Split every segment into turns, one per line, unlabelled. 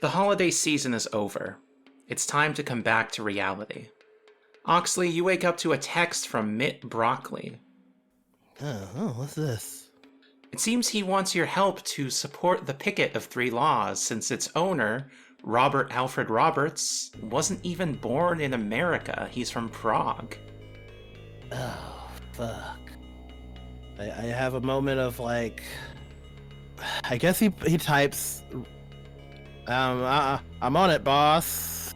The holiday season is over. It's time to come back to reality. Oxley, you wake up to a text from Mitt Broccoli.
What's this?
It seems he wants your help to support the picket of 3 Laws, since its owner, Robert Alfred Roberts, wasn't even born in America. He's from Prague.
Oh, fuck. I have a moment of, like... I guess he types... I'm on it, boss.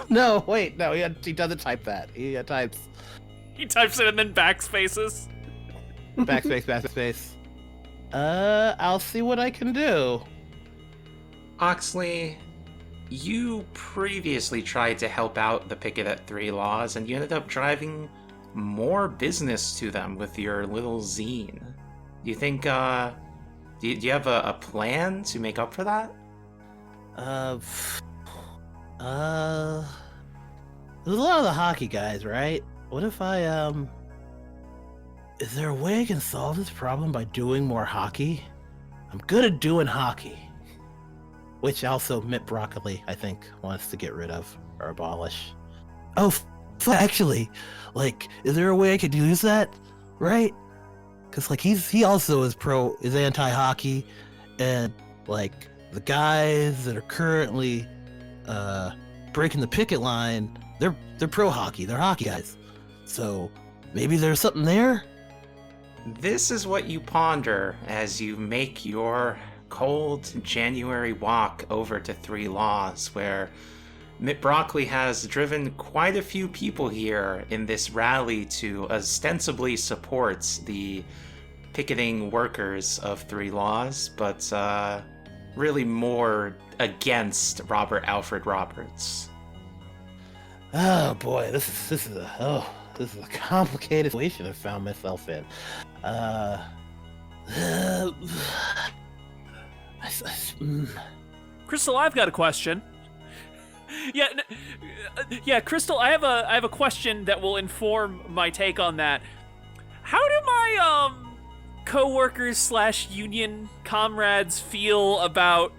No, wait, no, he doesn't type that. He types...
He types it and then backspaces.
Backspace. I'll see what I can do.
Oxley, you previously tried to help out the picket at 3 Laws, and you ended up driving more business to them with your little zine. Do you think, do you have a plan to make up for that?
There's a lot of the hockey guys, right? What if I, is there a way I can solve this problem by doing more hockey? I'm good at doing hockey. Which also Mitt Broccoli, I think, wants to get rid of or abolish. Oh, actually, like, is there a way I could use that? Right? Because, like, he also is anti-hockey, and, like, the guys that are currently breaking the picket line, they're pro-hockey. They're hockey guys. So maybe there's something there?
This is what you ponder as you make your cold January walk over to 3 Laws, where Mitt Broccoli has driven quite a few people here in this rally to ostensibly support the picketing workers of 3 Laws, but really more against Robert Alfred Roberts.
Oh boy, this is a complicated situation I found myself in.
Crystal, I've got a question. Yeah, Crystal, I have a question that will inform my take on that. How do my co-workers / union comrades feel about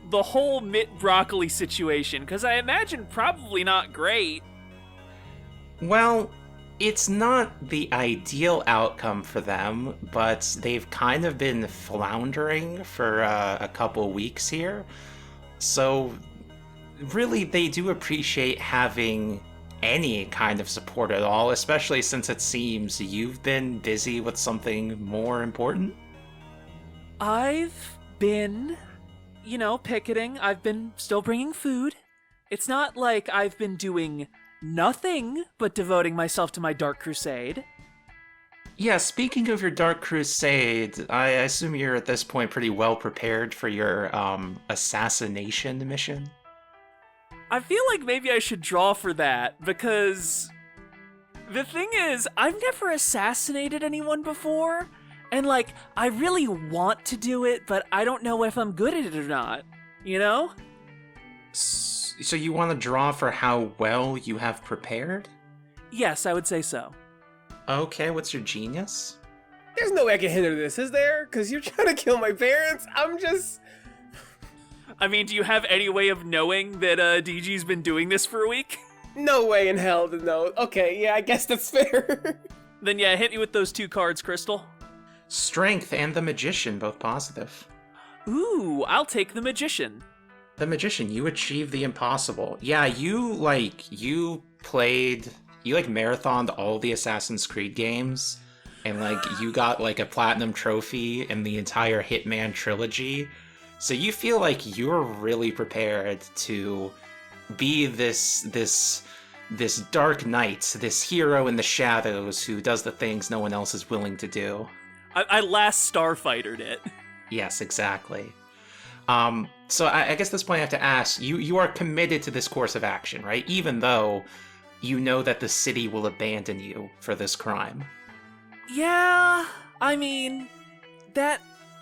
the whole Mitt Broccoli situation? Because I imagine probably not great.
Well, it's not the ideal outcome for them, but they've kind of been floundering for a couple weeks here. So really, they do appreciate having any kind of support at all, especially since it seems you've been busy with something more important.
I've been, picketing. I've been still bringing food. It's not like I've been doing nothing but devoting myself to my Dark Crusade.
Yeah, speaking of your Dark Crusade, I assume you're at this point pretty well prepared for your assassination mission?
I feel like maybe I should draw for that, because the thing is, I've never assassinated anyone before, and, like, I really want to do it, but I don't know if I'm good at it or not, you know?
So you want to draw for how well you have prepared?
Yes, I would say so.
Okay, what's your genius?
There's no way I can hinder this, is there? Because you're trying to kill my parents?
I mean, do you have any way of knowing that DG's been doing this for a week?
No way in hell to know. Okay, yeah, I guess that's fair.
Then yeah, hit me with those 2 cards, Crystal.
Strength and the Magician, both positive.
Ooh, I'll take the Magician.
The Magician, you achieved the impossible. Yeah, you marathoned all the Assassin's Creed games, and, you got, a platinum trophy in the entire Hitman trilogy. So you feel like you're really prepared to be this dark knight, this hero in the shadows who does the things no one else is willing to do.
I last Starfightered it.
Yes, exactly. So I guess at this point I have to ask, you are committed to this course of action, right? Even though you know that the city will abandon you for this crime.
Yeah, I mean,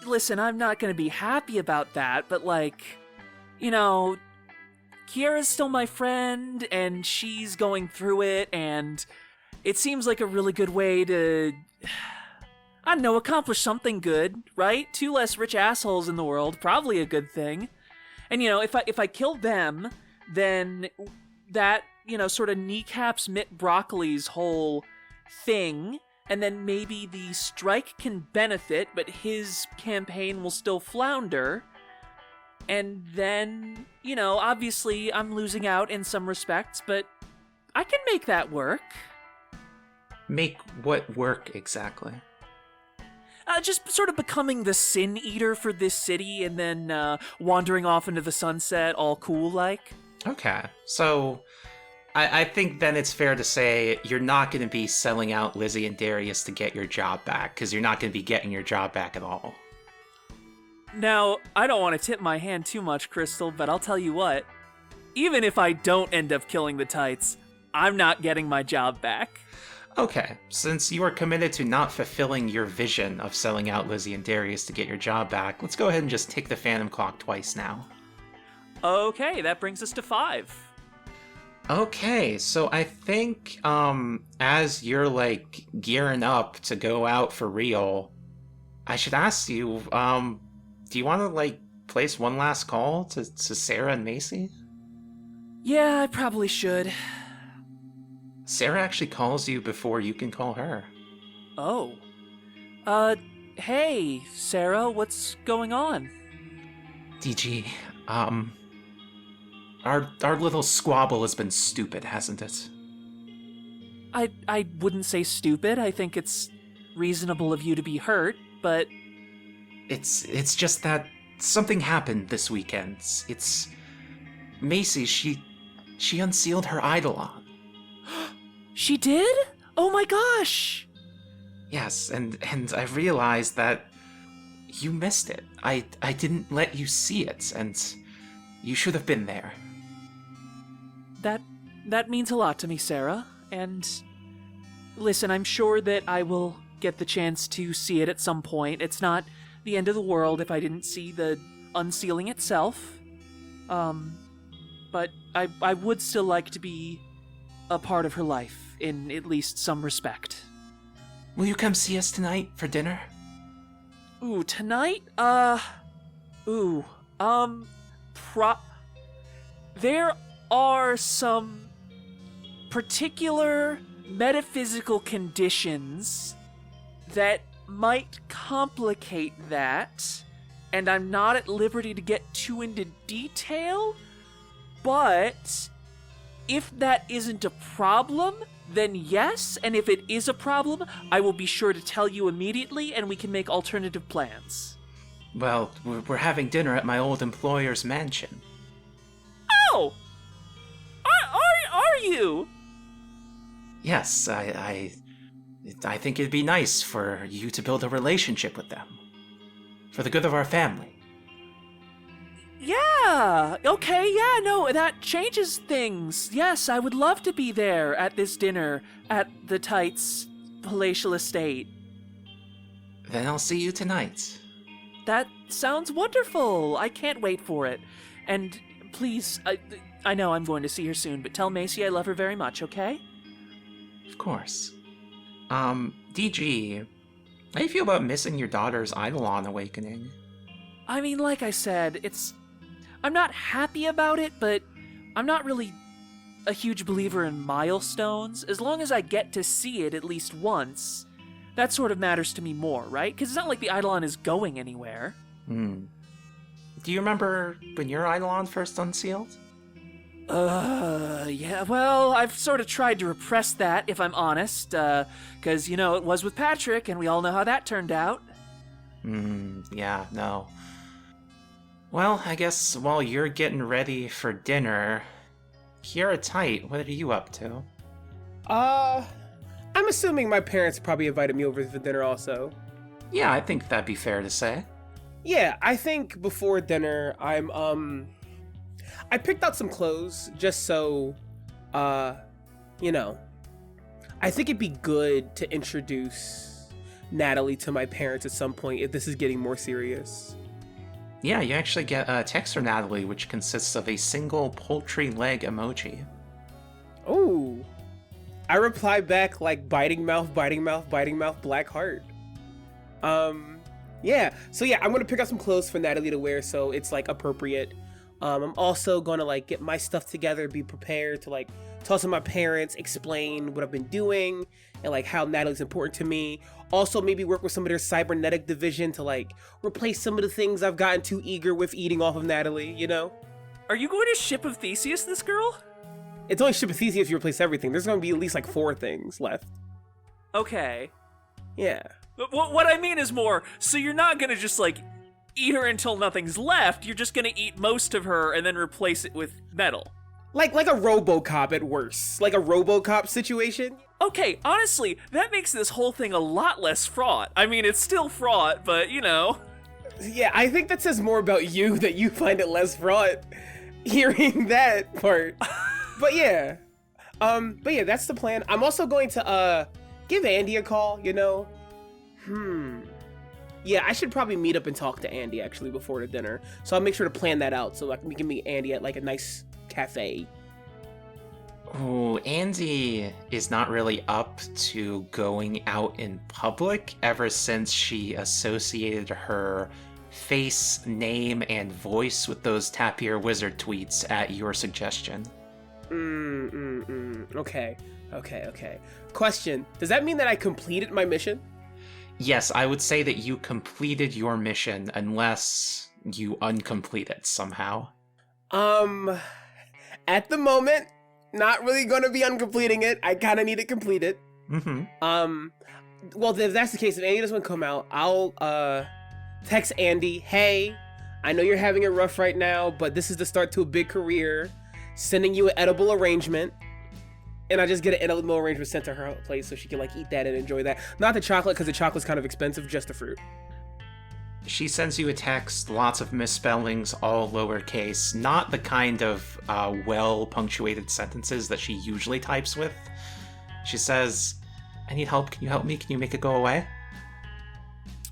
listen, I'm not gonna be happy about that, but Kierra's still my friend, and she's going through it, and it seems like a really good way to, I don't know, accomplish something good, right? 2 less rich assholes in the world, probably a good thing. And, you know, if I kill them, then that, you know, sort of kneecaps Mitt Broccoli's whole thing, and then maybe the strike can benefit, but his campaign will still flounder. And then, you know, obviously I'm losing out in some respects, but I can make that work.
Make what work exactly?
Just sort of becoming the sin eater for this city and then wandering off into the sunset all cool-like.
Okay, so I think then it's fair to say you're not going to be selling out Lizzie and Darius to get your job back, because you're not going to be getting your job back at all.
Now, I don't want to tip my hand too much, Crystal, but I'll tell you what. Even if I don't end up killing the Tights, I'm not getting my job back.
Okay, since you are committed to not fulfilling your vision of selling out Lizzie and Darius to get your job back, let's go ahead and just tick the Phantom Clock twice now.
Okay, that brings us to 5.
Okay, so I think, as you're, like, gearing up to go out for real, I should ask you, do you want to, like, place one last call to Sarah and Macy?
Yeah, I probably should.
Sarah actually calls you before you can call her.
Oh. Hey, Sarah, what's going on?
DG, our little squabble has been stupid, hasn't it?
I wouldn't say stupid. I think it's reasonable of you to be hurt, but...
It's just that something happened this weekend. It's... Macy, she unsealed her Eidolon.
She did? Oh my gosh!
Yes, and I realized that you missed it. I didn't let you see it, and you should have been there.
That means a lot to me, Sarah, and listen, I'm sure that I will get the chance to see it at some point. It's not the end of the world if I didn't see the unsealing itself. But I would still like to be a part of her life, in at least some respect.
Will you come see us tonight for dinner?
Ooh, tonight? There are some particular metaphysical conditions that might complicate that, and I'm not at liberty to get too into detail, but if that isn't a problem, then yes, and if it is a problem, I will be sure to tell you immediately, and we can make alternative plans.
Well, we're having dinner at my old employer's mansion.
Oh! Are you?
Yes, I think it'd be nice for you to build a relationship with them. For the good of our family.
Yeah! Okay, yeah, no, that changes things. Yes, I would love to be there at this dinner at the Tights' palatial estate.
Then I'll see you tonight.
That sounds wonderful. I can't wait for it. And please, I know I'm going to see her soon, but tell Macy I love her very much, okay?
Of course. DG, how do you feel about missing your daughter's Eidolon awakening?
I mean, like I said, I'm not happy about it, but I'm not really a huge believer in milestones. As long as I get to see it at least once, that sort of matters to me more, right? Because it's not like the Eidolon is going anywhere.
Do you remember when your Eidolon first unsealed?
Yeah, well, I've sort of tried to repress that, if I'm honest, because, you know, it was with Patrick, and we all know how that turned out.
Yeah, no. Well, I guess while you're getting ready for dinner, Kierra Tight, what are you up to?
I'm assuming my parents probably invited me over for dinner also.
Yeah, I think that'd be fair to say.
Yeah, I think before dinner, I picked out some clothes just so, you know, I think it'd be good to introduce Natalie to my parents at some point if this is getting more serious.
Yeah, you actually get a text from Natalie, which consists of a single poultry leg emoji.
Oh, I reply back like biting mouth, black heart. Yeah, so yeah, I'm gonna pick out some clothes for Natalie to wear so it's like appropriate. I'm also going to like get my stuff together, be prepared to like talk to my parents, explain what I've been doing and like how Natalie's important to me. Also maybe work with some of their cybernetic division to like replace some of the things I've gotten too eager with eating off of Natalie, you know?
Are you going to Ship of Theseus this girl?
It's only Ship of Theseus if you replace everything. There's going to be at least like 4 things left.
Okay.
Yeah.
But what I mean is more, so you're not going to just like eat her until nothing's left. You're just going to eat most of her and then replace it with metal.
Like a RoboCop at worst. Like a RoboCop situation.
Okay, honestly, that makes this whole thing a lot less fraught. I mean, it's still fraught, but, you know.
Yeah, I think that says more about you that you find it less fraught hearing that part. But yeah, that's the plan. I'm also going to give Andy a call, you know. Yeah, I should probably meet up and talk to Andy actually before the dinner. So I'll make sure to plan that out so like we can meet Andy at like a nice cafe.
Oh, Andy is not really up to going out in public ever since she associated her face, name, and voice with those Tapir Wizard tweets at your suggestion.
Okay. Question, does that mean that I completed my mission?
Yes, I would say that you completed your mission unless you uncomplete it somehow.
At the moment, not really gonna be uncompleting it. I kind of need it completed. Well, if that's the case, if Andy doesn't come out, I'll text Andy, hey, I know you're having it rough right now, but this is the start to a big career. Sending you an edible arrangement. And I just get an edible arrangement sent to her place so she can like eat that and enjoy that. Not the chocolate, because the chocolate's kind of expensive, just the fruit.
She sends you a text, lots of misspellings, all lowercase, not the kind of well-punctuated sentences that she usually types with. She says, I need help, can you help me? Can you make it go away?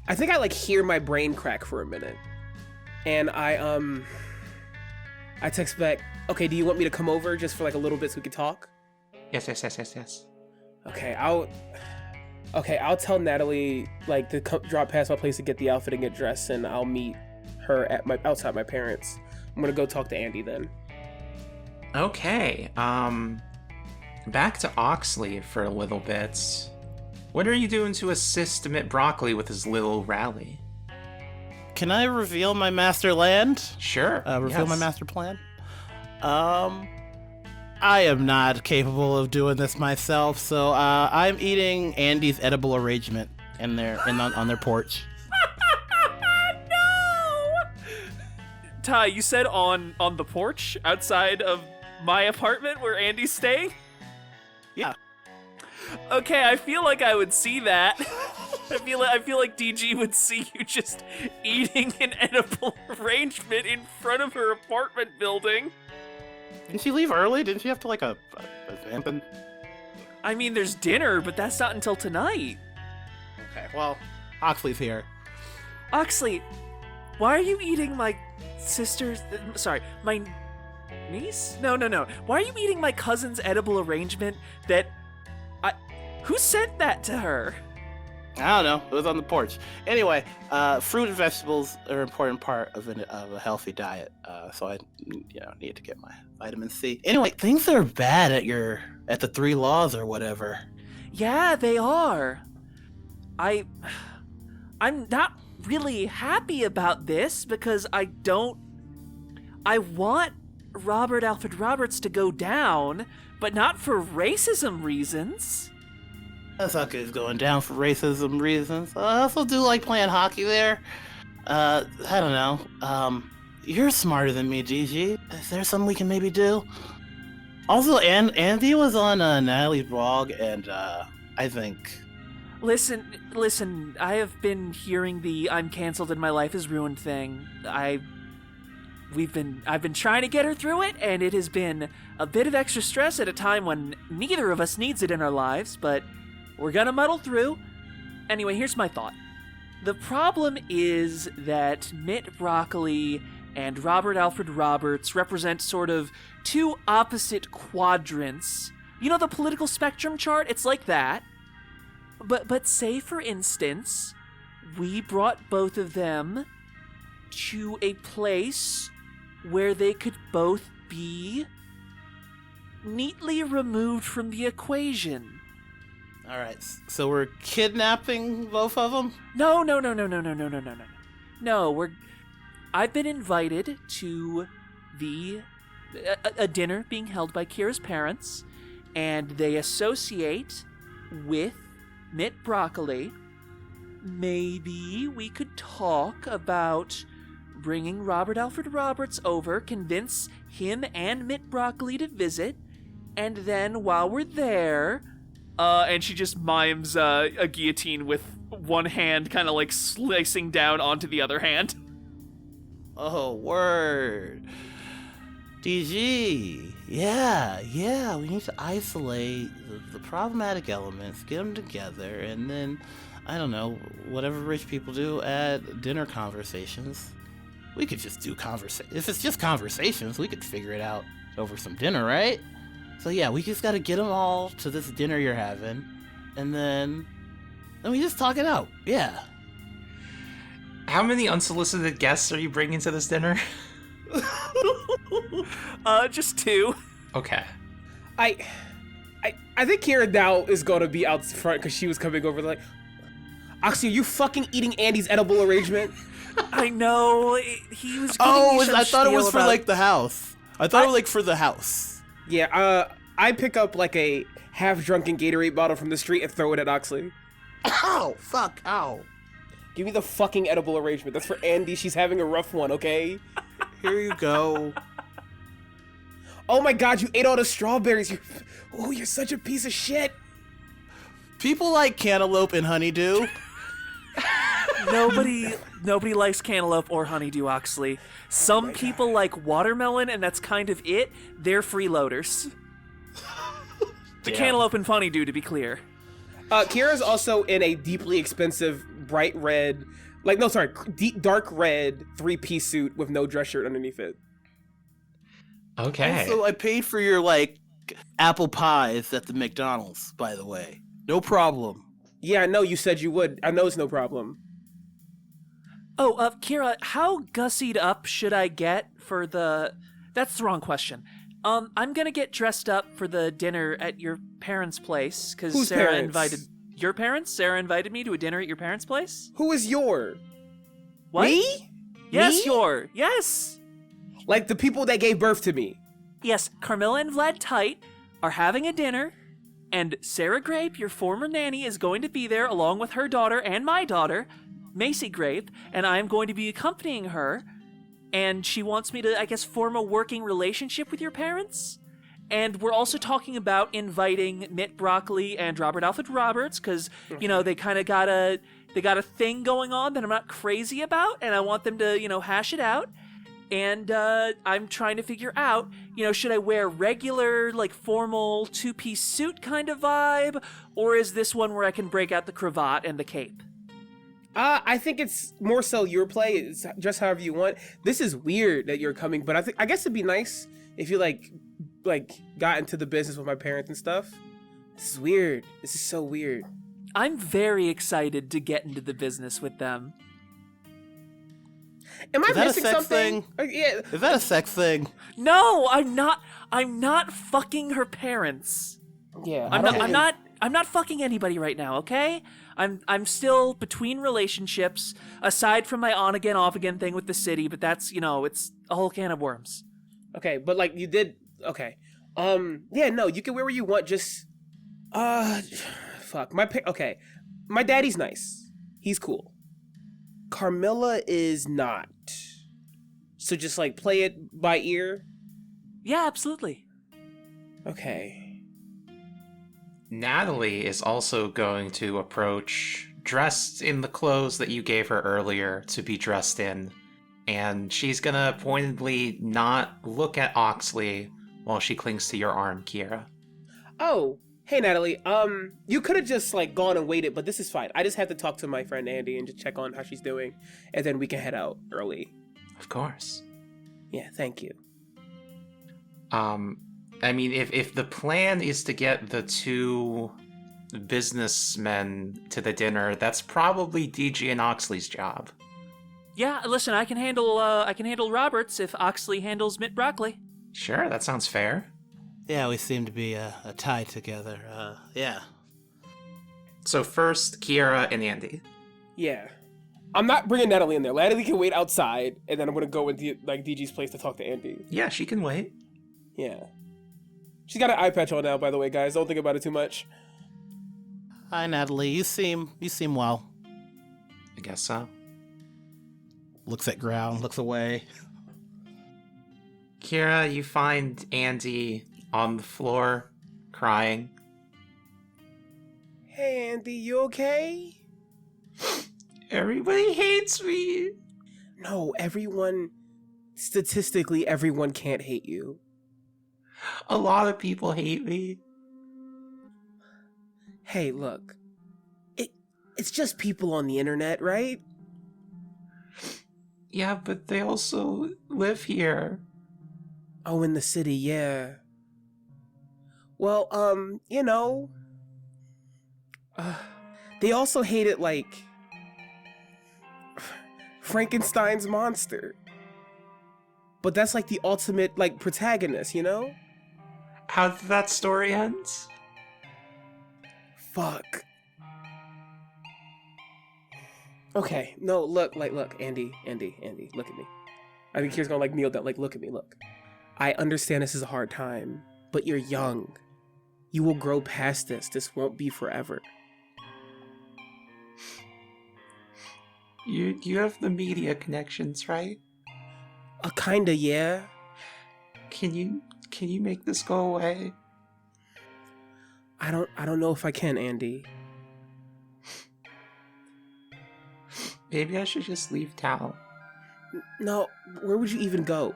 I think I like hear my brain crack for a minute. And I text back, okay, do you want me to come over just for like a little bit so we can talk?
Yes.
Okay, I'll tell Natalie like to drop past my place to get the outfit and get dressed, and I'll meet her at outside my parents. I'm gonna go talk to Andy then.
Okay, back to Oxley for a little bit. What are you doing to assist Mitt Broccoli with his little rally?
Can I reveal my master land?
Sure.
Reveal my master plan? I am not capable of doing this myself, so I'm eating Andy's edible arrangement on their porch.
No! Ty, you said on the porch outside of my apartment where Andy's staying?
Yeah.
Okay, I feel like I would see that. I feel like DG would see you just eating an edible arrangement in front of her apartment building.
Didn't she leave early? Didn't she have to like a vamp?
I mean, there's dinner, but that's not until tonight.
Okay, well, Oxley's here.
Oxley, why are you eating my sister's... my niece? No. Why are you eating my cousin's edible arrangement that... Who sent that to her?
I don't know. It was on the porch. Anyway, fruit and vegetables are an important part of a healthy diet. So I, need to get my vitamin C. Anyway, things are bad at the 3 Laws or whatever.
Yeah, they are. I'm not really happy about this because I want Robert Alfred Roberts to go down, but not for racism reasons.
That sucker is going down for racism reasons. I also do like playing hockey there. I don't know. You're smarter than me, Gigi. Is there something we can maybe do? Also, Andy was on Natalie's blog, and I think...
Listen, I have been hearing the I'm canceled and my life is ruined thing. I've been trying to get her through it, and it has been a bit of extra stress at a time when neither of us needs it in our lives, but we're gonna muddle through. Anyway, here's my thought. The problem is that Mitt Broccoli and Robert Alfred Roberts represent sort of 2 opposite quadrants. You know the political spectrum chart? It's like that. But say, for instance, we brought both of them to a place where they could both be neatly removed from the equation.
All right, so we're kidnapping both of them?
No. No, I've been invited to a dinner being held by Kierra's parents, and they associate with Mitt Broccoli. Maybe we could talk about bringing Robert Alfred Roberts over, convince him and Mitt Broccoli to visit, and then while we're there, and she just mimes a guillotine with one hand kind of like slicing down onto the other hand.
Oh, word. DG. Yeah, we need to isolate the problematic elements, get them together, and then, I don't know, whatever rich people do at dinner conversations. We could just do if it's just conversations, we could figure it out over some dinner, right? So yeah, we just gotta get them all to this dinner you're having, and then we just talk it out, yeah.
How many unsolicited guests are you bringing to this dinner?
Just 2.
Okay.
I think Kierra now is gonna be out front because she was coming over like, Oxley, are you fucking eating Andy's edible arrangement?
I know, he was
I thought it was for like the house. I thought it was like for the house.
Yeah, I pick up like a half-drunken Gatorade bottle from the street and throw it at Oxley.
Ow! Fuck! Ow!
Give me the fucking edible arrangement. That's for Andy. She's having a rough one, okay?
Here you go.
Oh my god, you ate all the strawberries. You're such a piece of shit.
People like cantaloupe and honeydew.
Nobody likes cantaloupe or honeydew, Oxley. Some people like watermelon, and that's kind of it. They're freeloaders. The cantaloupe and honeydew, to be clear.
Kierra's also in a deeply expensive, bright red, dark red 3-piece suit with no dress shirt underneath it.
Okay.
So I paid for your, apple pies at the McDonald's, by the way. No problem.
Yeah, I know you said you would. I know it's no problem.
Oh, Kierra, how gussied up should I get for the... That's the wrong question. I'm gonna get dressed up for the dinner at your parents' place, because Sarah
parents?
invited... Your parents? Sarah invited me to a dinner at your parents' place?
Who is your?
What?
Me?
Yes,
Me?
your. Yes!
Like the people that gave birth to me.
Yes, Carmilla and Vlad Tite are having a dinner, and Sarah Grape, your former nanny, is going to be there along with her daughter and my daughter, Macy Grape, and I'm going to be accompanying her, and she wants me to, I guess, form a working relationship with your parents. And we're also talking about inviting Mitt Broccoli and Robert Alfred Roberts, because, they kind of got a thing going on that I'm not crazy about, and I want them to, hash it out. And I'm trying to figure out, should I wear regular, formal 2-piece suit kind of vibe, or is this one where I can break out the cravat and the cape?
I think it's more so your play. It's just however you want. This is weird that you're coming, but I guess it'd be nice if you got into the business with my parents and stuff. This is weird. This is so weird.
I'm very excited to get into the business with them.
Am I
Is that
missing
a sex
something?
thing?
Yeah.
Is that a sex thing?
No, I'm not fucking her parents.
Yeah.
I'm not fucking anybody right now, okay? I'm still between relationships, aside from my on again, off again thing with the city, but that's, it's a whole can of worms.
Okay, but you did. Okay. Yeah, no, you can wear what you want. Just, fuck. Okay. My daddy's nice. He's cool. Carmilla is not. So just play it by ear.
Yeah, absolutely.
Okay.
Natalie is also going to approach dressed in the clothes that you gave her earlier to be dressed in. And she's gonna pointedly not look at Oxley while she clings to your arm, Kierra.
Oh, hey Natalie. You could have just gone and waited, but this is fine. I just have to talk to my friend Andy and just check on how she's doing, and then we can head out early.
Of course.
Yeah, thank you.
If the plan is to get the 2 businessmen to the dinner, that's probably DG and Oxley's job.
Yeah, listen, I can handle Roberts if Oxley handles Mitt Broccoli.
Sure, that sounds fair.
Yeah, we seem to be a tie together. Yeah.
So first, Kierra and Andy.
Yeah. I'm not bringing Natalie in there. Natalie can wait outside, and then I'm gonna go into DG's place to talk to Andy.
Yeah, she can wait.
Yeah. She's got an eye patch on now, by the way, guys. Don't think about it too much.
Hi, Natalie. You seem well.
I guess so.
Looks at ground, looks away.
Kierra, you find Andy on the floor, crying.
Hey, Andy, you okay?
Everybody hates me.
No, statistically, everyone can't hate you.
A lot of people hate me.
Hey, look. It's just people on the internet, right?
Yeah, but they also live here.
Oh, in the city, yeah. Well, they also hate it like Frankenstein's monster. But that's like the ultimate, like, protagonist, you know?
How did that story end?
Fuck. Okay, no, look, Andy, look at me. I think Kierra's gonna, like, kneel down, like, look at me, look. I understand this is a hard time, but you're young. You will grow past this. This won't be forever.
You have the media connections, right?
Kinda, yeah.
Can you make this go away?
I don't know if I can, Andy.
Maybe I should just leave town.
No, where would you even go?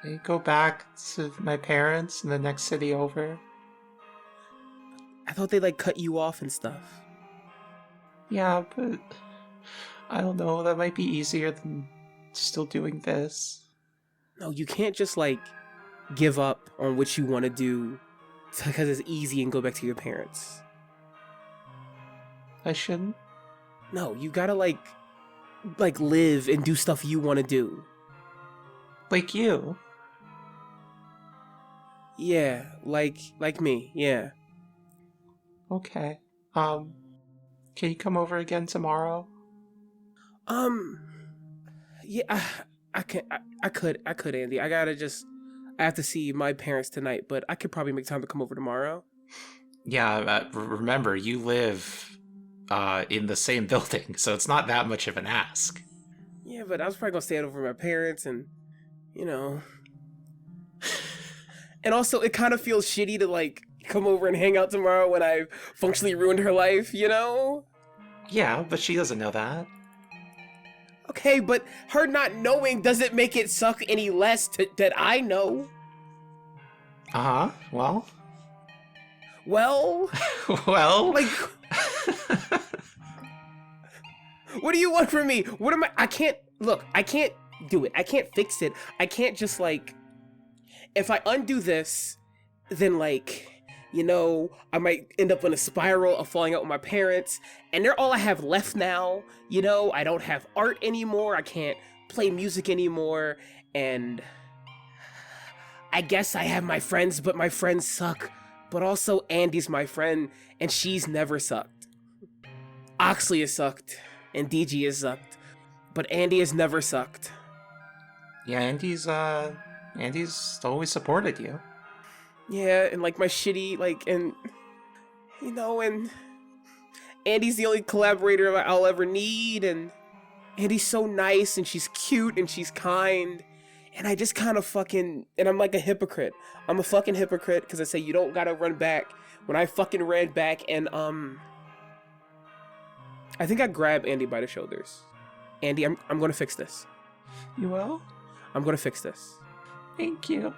I go back to my parents in the next city over.
I thought they, like, cut you off and stuff.
Yeah, but I don't know, that might be easier than still doing this.
No, you can't just, like, give up on what you want to do because it's easy and go back to your parents.
I shouldn't?
No, you gotta, like live and do stuff you want to do.
Like you?
Yeah, like me, yeah.
Okay. Can you come over again tomorrow?
Yeah, I could, Andy. I have to see my parents tonight, but I could probably make time to come over tomorrow.
Yeah, remember, you live in the same building, so it's not that much of an ask.
Yeah, but I was probably gonna stay over my parents and, you know. And also, it kind of feels shitty to, like, come over and hang out tomorrow when I've functionally ruined her life, you know?
Yeah, but she doesn't know that.
Okay, but her not knowing doesn't make it suck any less that I know.
Uh-huh, well?
Well?
Well?
Like... What do you want from me? What am I can't do it. I can't fix it. I can't just, like, if I undo this, then, like, you know, I might end up in a spiral of falling out with my parents, and they're all I have left now. You know, I don't have art anymore. I can't play music anymore, and I guess I have my friends, but my friends suck. But also, Andy's my friend, and she's never sucked. Oxley has sucked, and DG has sucked, but Andy has never sucked.
Yeah, Andy's always supported you.
Yeah, and, like, my shitty, like, and, you know, and Andy's the only collaborator I'll ever need, and Andy's so nice, and she's cute, and she's kind, and I just kind of fucking, and I'm like a hypocrite. I'm a fucking hypocrite, because I say you don't gotta run back, when I fucking ran back, and, I think I grabbed Andy by the shoulders. Andy, I'm gonna fix this.
You will?
I'm gonna fix this.
Thank you.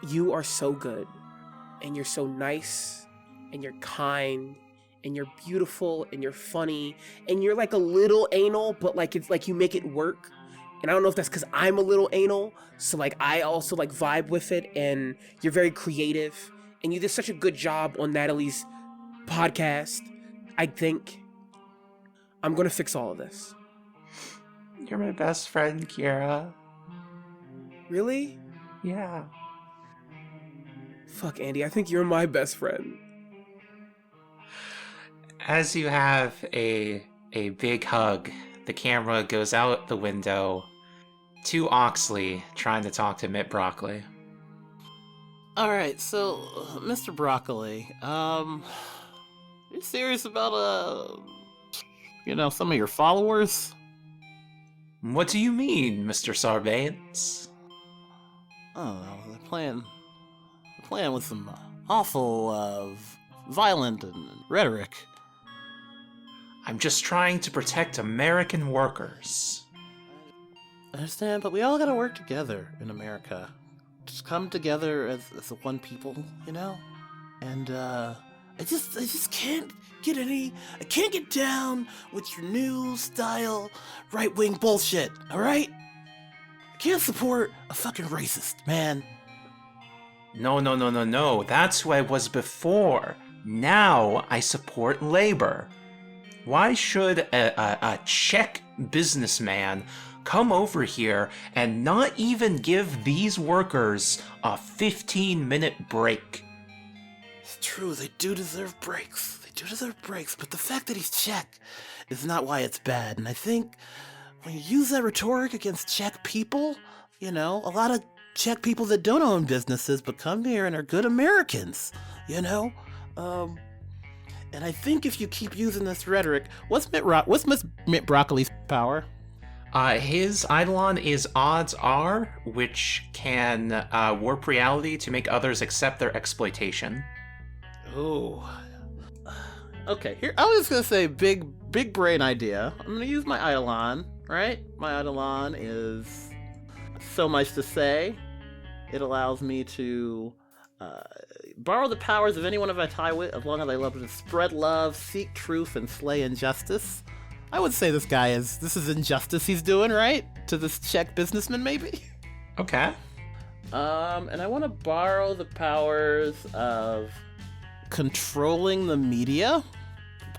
You are so good, and you're so nice, and you're kind, and you're beautiful, and you're funny, and you're like a little anal, but like it's like you make it work. And I don't know if that's because I'm a little anal, so like I also like vibe with it, and you're very creative, and you did such a good job on Natalie's podcast. I think I'm gonna fix all of this.
You're my best friend, Kierra.
Really?
Yeah.
Fuck, Andy, I think you're my best friend.
As you have a big hug, the camera goes out the window to Oxley trying to talk to Mitt Broccoli.
All right, so Mr. Broccoli, you serious about some of your followers?
What do you mean, Mr. Sarbanes?
Oh, they're playing with some awful violent and rhetoric.
I'm just trying to protect American workers.
I understand, but we all gotta work together in America. Just come together as one people, you know? And I just can't get down with your new style right-wing bullshit, alright? I can't support a fucking racist, man.
No. That's who I was before. Now I support labor. Why should a Czech businessman come over here and not even give these workers a 15-minute break?
It's true, they do deserve breaks. But the fact that he's Czech is not why it's bad. And I think when you use that rhetoric against Czech people, a lot of Czech people that don't own businesses but come here and are good Americans, And I think if you keep using this rhetoric, what's Mitt Broccoli's power?
His Eidolon is odds are, which can warp reality to make others accept their exploitation.
Oh. Okay, here I was gonna say big brain idea. I'm gonna use my Eidolon, right? My Eidolon is so much to say. It allows me to borrow the powers of anyone of I tie with, as long as I love to spread love, seek truth, and slay injustice. I would say this is injustice he's doing, right? To this Czech businessman, maybe?
Okay.
And I want to borrow the powers of controlling the media,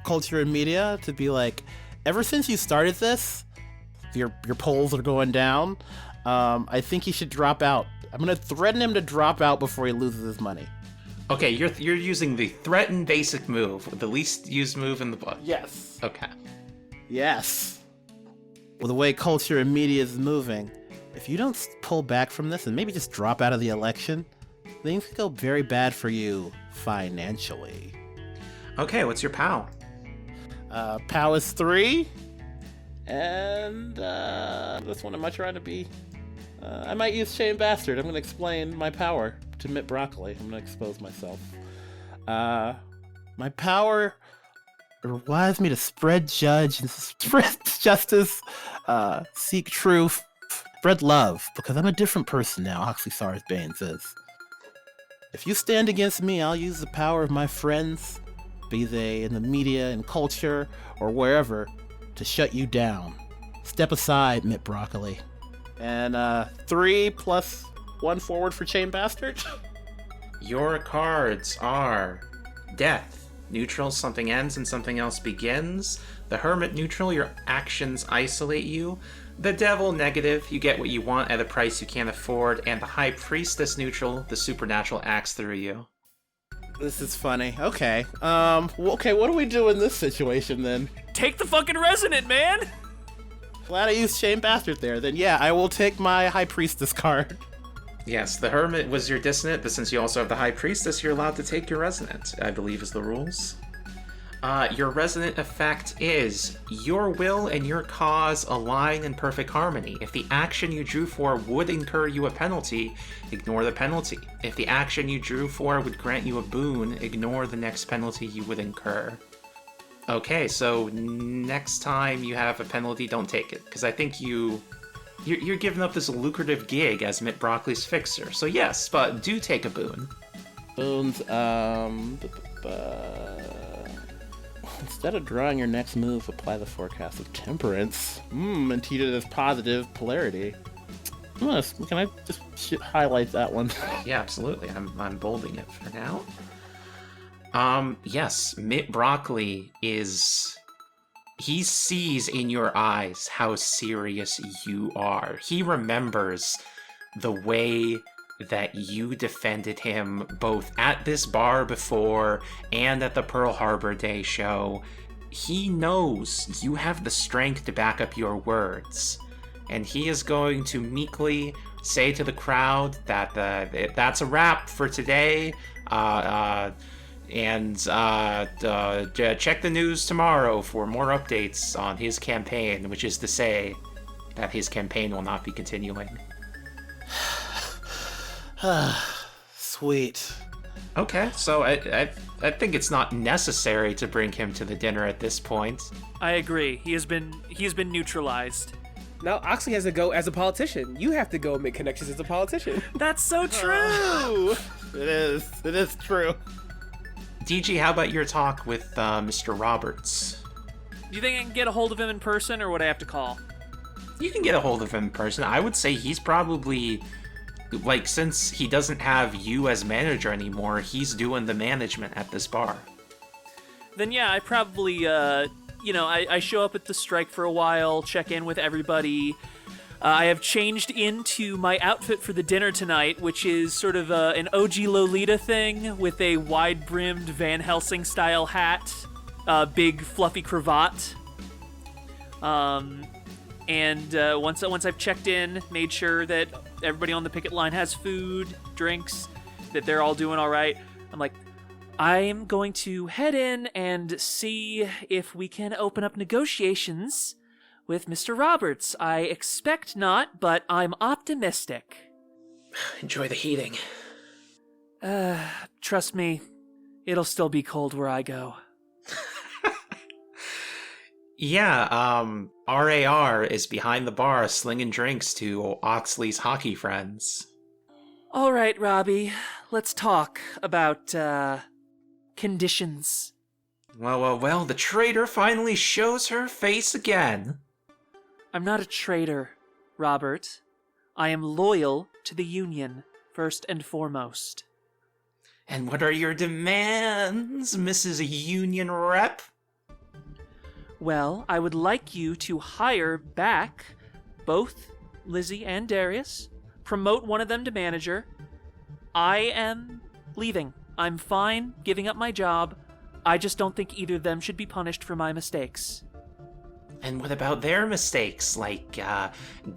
culture and media, to be like, ever since you started this, your polls are going down. I think he should drop out. I'm gonna threaten him to drop out before he loses his money.
Okay, you're using the threaten basic move, the least used move in the book.
Yes.
Okay.
Yes. Well, the way culture and media is moving, if you don't pull back from this and maybe just drop out of the election, things could go very bad for you financially.
Okay, what's your POW?
POW is 3. And this one, am I trying to be... I might use Shame Bastard. I'm going to explain my power to Mitt Broccoli. I'm going to expose myself. My power requires me to spread justice, seek truth, spread love, because I'm a different person now, Oxley Sarbanes is. If you stand against me, I'll use the power of my friends, be they in the media and culture or wherever, to shut you down. Step aside, Mitt Broccoli. And 3 plus 1 forward for Chain Bastard.
Your cards are Death. Neutral, something ends and something else begins. The Hermit, neutral, your actions isolate you. The Devil, negative, you get what you want at a price you can't afford. And the High Priestess, neutral, the supernatural acts through you.
This is funny. Okay. Okay, what do we do in this situation then?
Take the fucking resonant, man!
Glad I used Shame Bastard there. Then yeah, I will take my High Priestess card.
Yes, the Hermit was your dissonant, but since you also have the High Priestess, you're allowed to take your resonant, I believe is the rules. Your resonant effect is, your will and your cause align in perfect harmony. If the action you drew for would incur you a penalty, ignore the penalty. If the action you drew for would grant you a boon, ignore the next penalty you would incur. Okay, so next time you have a penalty, don't take it, because I think you're giving up this lucrative gig as Mitt Broccoli's fixer. So yes, but do take a boon.
Boons, instead of drawing your next move, apply the forecast of temperance. And treat it as positive polarity. Can I just highlight that one?
Yeah, absolutely. I'm bolding it for now. Yes, Mitt Broccoli is he sees in your eyes how serious you are. He remembers the way that you defended him both at this bar before and at the Pearl Harbor Day show. He knows you have the strength to back up your words, and he is going to meekly say to the crowd that that's a wrap for today, and check the news tomorrow for more updates on his campaign, which is to say that his campaign will not be continuing.
Sweet.
Okay, so I think it's not necessary to bring him to the dinner at this point.
I agree. He has been neutralized.
Now Oxley has to go as a politician. You have to go and make connections as a politician.
That's so true.
It is true.
DG, how about your talk with Mr. Roberts?
Do you think I can get a hold of him in person, or would I have to call?
You can get a hold of him in person. I would say he's probably, like, since he doesn't have you as manager anymore, he's doing the management at this bar.
Then yeah, I probably, I show up at the strike for a while, check in with everybody. I have changed into my outfit for the dinner tonight, which is sort of an OG Lolita thing with a wide-brimmed Van Helsing-style hat, big fluffy cravat. And once I've checked in, made sure that everybody on the picket line has food, drinks, that they're all doing all right, I'm like, I'm going to head in and see if we can open up negotiations with Mr. Roberts. I expect not, but I'm optimistic.
Enjoy the heating.
Trust me, it'll still be cold where I go.
Yeah, RAR is behind the bar slinging drinks to Oxley's hockey friends.
All right, Robbie, let's talk about, conditions.
Well, the traitor finally shows her face again.
I'm not a traitor, Robert. I am loyal to the Union, first and foremost.
And what are your demands, Mrs. Union Rep?
Well, I would like you to hire back both Lizzie and Darius, promote one of them to manager. I am leaving. I'm fine giving up my job. I just don't think either of them should be punished for my mistakes.
And what about their mistakes, like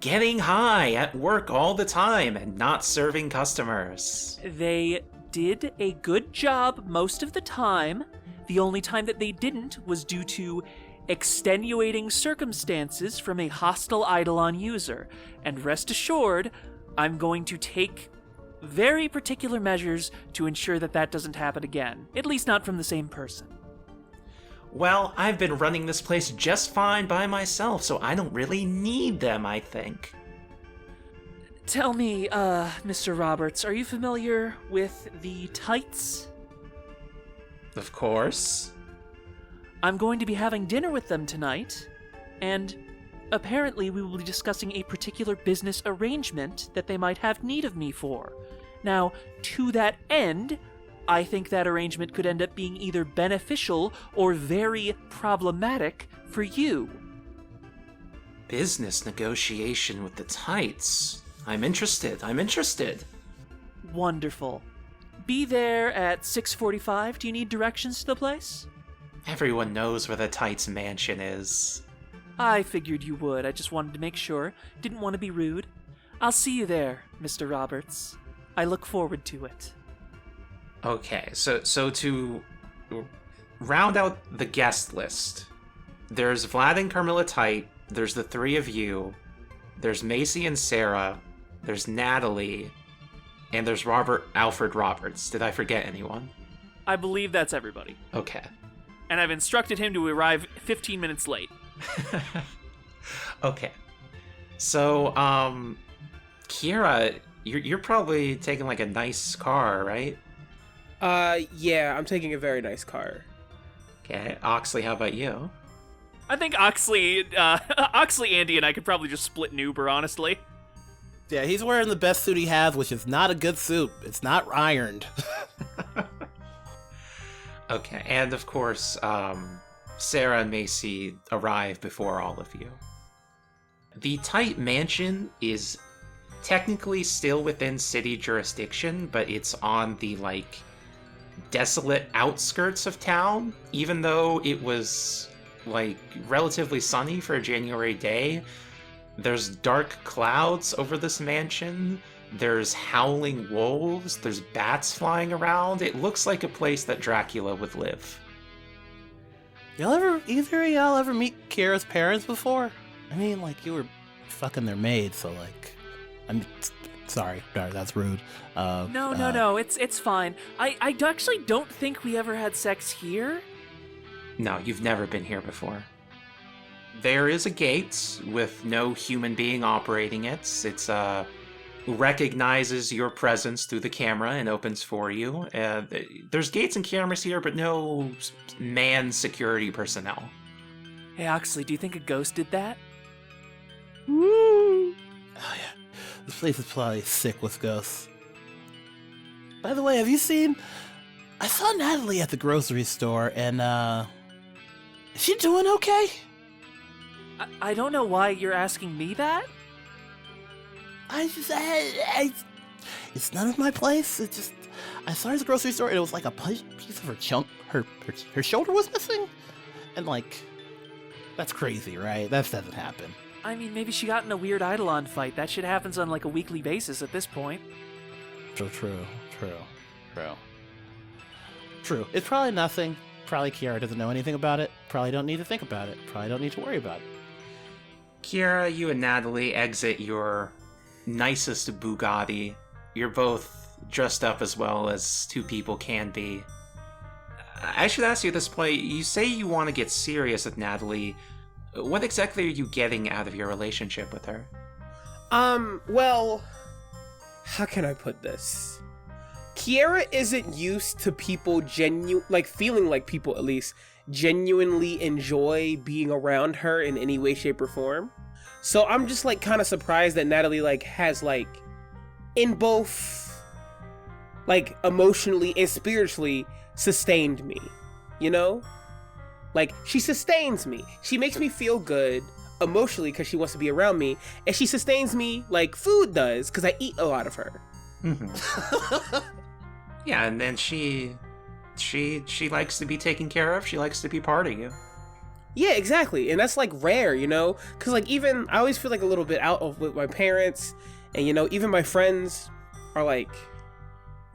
getting high at work all the time and not serving customers?
They did a good job most of the time. The only time that they didn't was due to extenuating circumstances from a hostile Eidolon user. And rest assured, I'm going to take very particular measures to ensure that that doesn't happen again. At least not from the same person.
Well, I've been running this place just fine by myself, so I don't really need them, I think.
Tell me, Mr. Roberts, are you familiar with the tights?
Of course.
I'm going to be having dinner with them tonight, and apparently we will be discussing a particular business arrangement that they might have need of me for. Now, to that end, I think that arrangement could end up being either beneficial or very problematic for you.
Business negotiation with the tights. I'm interested.
Wonderful. Be there at 6:45. Do you need directions to the place?
Everyone knows where the tights mansion is.
I figured you would. I just wanted to make sure. Didn't want to be rude. I'll see you there, Mr. Roberts. I look forward to it.
Okay, so to round out the guest list, there's Vlad and Carmilla Tight, there's the three of you, there's Macy and Sarah, there's Natalie, and there's Alfred Roberts. Did I forget anyone?
I believe that's everybody.
Okay.
And I've instructed him to arrive 15 minutes late.
Okay. So, Kierra, you're probably taking like a nice car, right?
Yeah, I'm taking a very nice car.
Okay. Oxley, how about you?
I think Oxley, Andy, and I could probably just split an Uber, honestly.
Yeah, he's wearing the best suit he has, which is not a good suit. It's not ironed.
Okay, and of course, Sarah and Macy arrive before all of you. The tight mansion is technically still within city jurisdiction, but it's on the, desolate outskirts of town, even though it was, relatively sunny for a January day. There's dark clouds over this mansion. There's howling wolves. There's bats flying around. It looks like a place that Dracula would live.
Either of y'all ever meet Kierra's parents before? I mean, you were fucking their maid, so I'm sorry, that's rude.
No, it's fine. I actually don't think we ever had sex here.
No, you've never been here before. There is a gate with no human being operating it. It's recognizes your presence through the camera and opens for you. There's gates and cameras here, but no manned security personnel.
Hey, Oxley, do you think a ghost did that?
Woo! Oh yeah, this place is probably sick with ghosts. By the way, have you seen? I saw Natalie at the grocery store, and is she doing okay?
I don't know why you're asking me that.
It's none of my place. It's just I saw her at the grocery store, and it was like a piece of her chunk. Her shoulder was missing, and that's crazy, right? That doesn't happen.
I mean, maybe she got in a weird Eidolon fight. That shit happens on a weekly basis at this point.
True. It's probably nothing. Probably Kierra doesn't know anything about it. Probably don't need to think about it. Probably don't need to worry about it.
Kierra, you and Natalie exit your nicest Bugatti. You're both dressed up as well as two people can be. I should ask you at this point, you say you want to get serious with Natalie. What exactly are you getting out of your relationship with her?
Well, how can I put this? Kierra isn't used to people feeling like people at least genuinely enjoy being around her in any way, shape, or form. So I'm just kind of surprised that Natalie has in both emotionally and spiritually sustained me, you know? She sustains me. She makes me feel good emotionally because she wants to be around me, and she sustains me like food does because I eat a lot of her.
Mm-hmm. Yeah, and then she likes to be taken care of. She likes to be part of you.
Yeah, exactly. And that's rare, you know? Because even I always feel a little bit out of with my parents, and even my friends are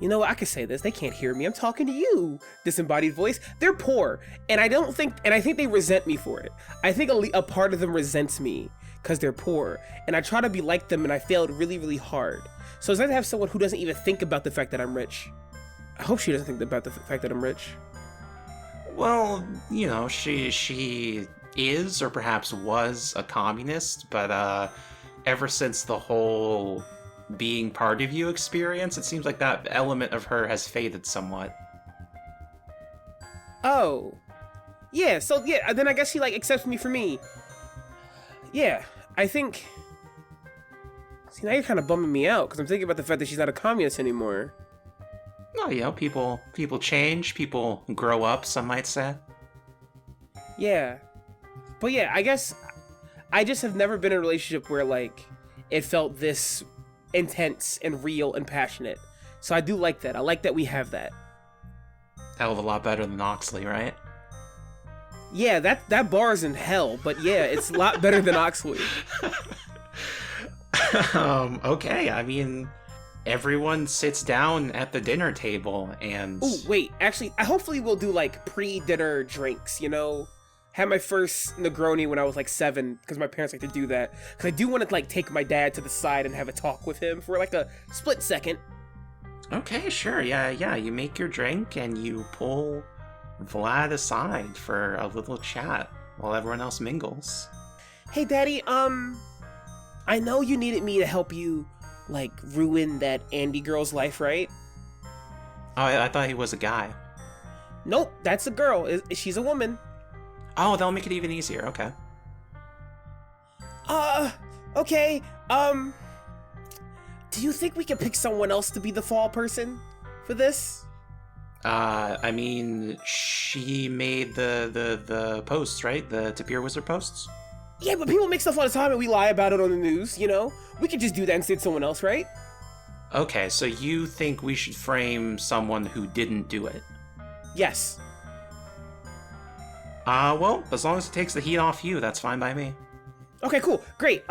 you know what, I could say this, they can't hear me, I'm talking to you, disembodied voice. They're poor, and I think they resent me for it. I think a part of them resents me because they're poor, and I try to be like them, and I failed really, really hard. So it's nice to have someone who doesn't even think about the fact that I'm rich. I hope she doesn't think about the fact that I'm rich.
Well, she is, or perhaps was, a communist, but ever since the whole being part of you experience, it seems like that element of her has faded somewhat.
Oh. Yeah, so yeah, then I guess she accepts me for me. Yeah, I think... See, now you're kind of bumming me out, because I'm thinking about the fact that she's not a communist anymore.
No, people change, people grow up, some might say.
Yeah. But yeah, I guess I just have never been in a relationship where it felt this intense and real and passionate. So I do like that. I like that we have that.
Hell of a lot better than Oxley, right?
Yeah, that bar's in hell, but yeah, it's a lot better than Oxley.
Okay, I mean, everyone sits down at the dinner table and...
Ooh, wait, actually, hopefully we'll do pre-dinner drinks, you know? Had my first Negroni when I was 7, because my parents like to do that. Because I do want to take my dad to the side and have a talk with him for a split second.
Okay, sure, yeah. You make your drink and you pull Vlad aside for a little chat while everyone else mingles.
Hey, Daddy, I know you needed me to help you, ruin that Andy girl's life, right?
Oh, I thought he was a guy.
Nope, that's a girl. She's a woman.
Oh, that'll make it even easier, okay.
Okay, do you think we could pick someone else to be the fall person for this?
I mean, she made the posts, right? The Tapir Wizard posts?
Yeah, but people make stuff all the time and we lie about it on the news, you know? We could just do that instead of someone else, right?
Okay, so you think we should frame someone who didn't do it?
Yes.
Well, as long as it takes the heat off you, that's fine by me.
Okay, cool. Great.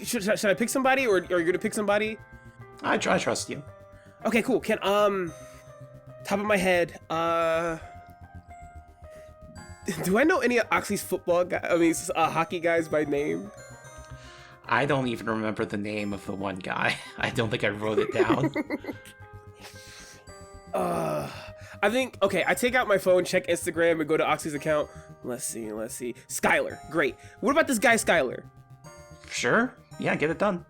Should I pick somebody or are you gonna pick somebody?
I trust you.
Okay, cool. Can, top of my head, do I know any of Oxley's hockey guys by name?
I don't even remember the name of the one guy. I don't think I wrote it down.
I think, okay, I take out my phone, check Instagram, and go to Oxley's account. Let's see. Skylar, great. What about this guy, Skylar?
Sure. Yeah, get it done.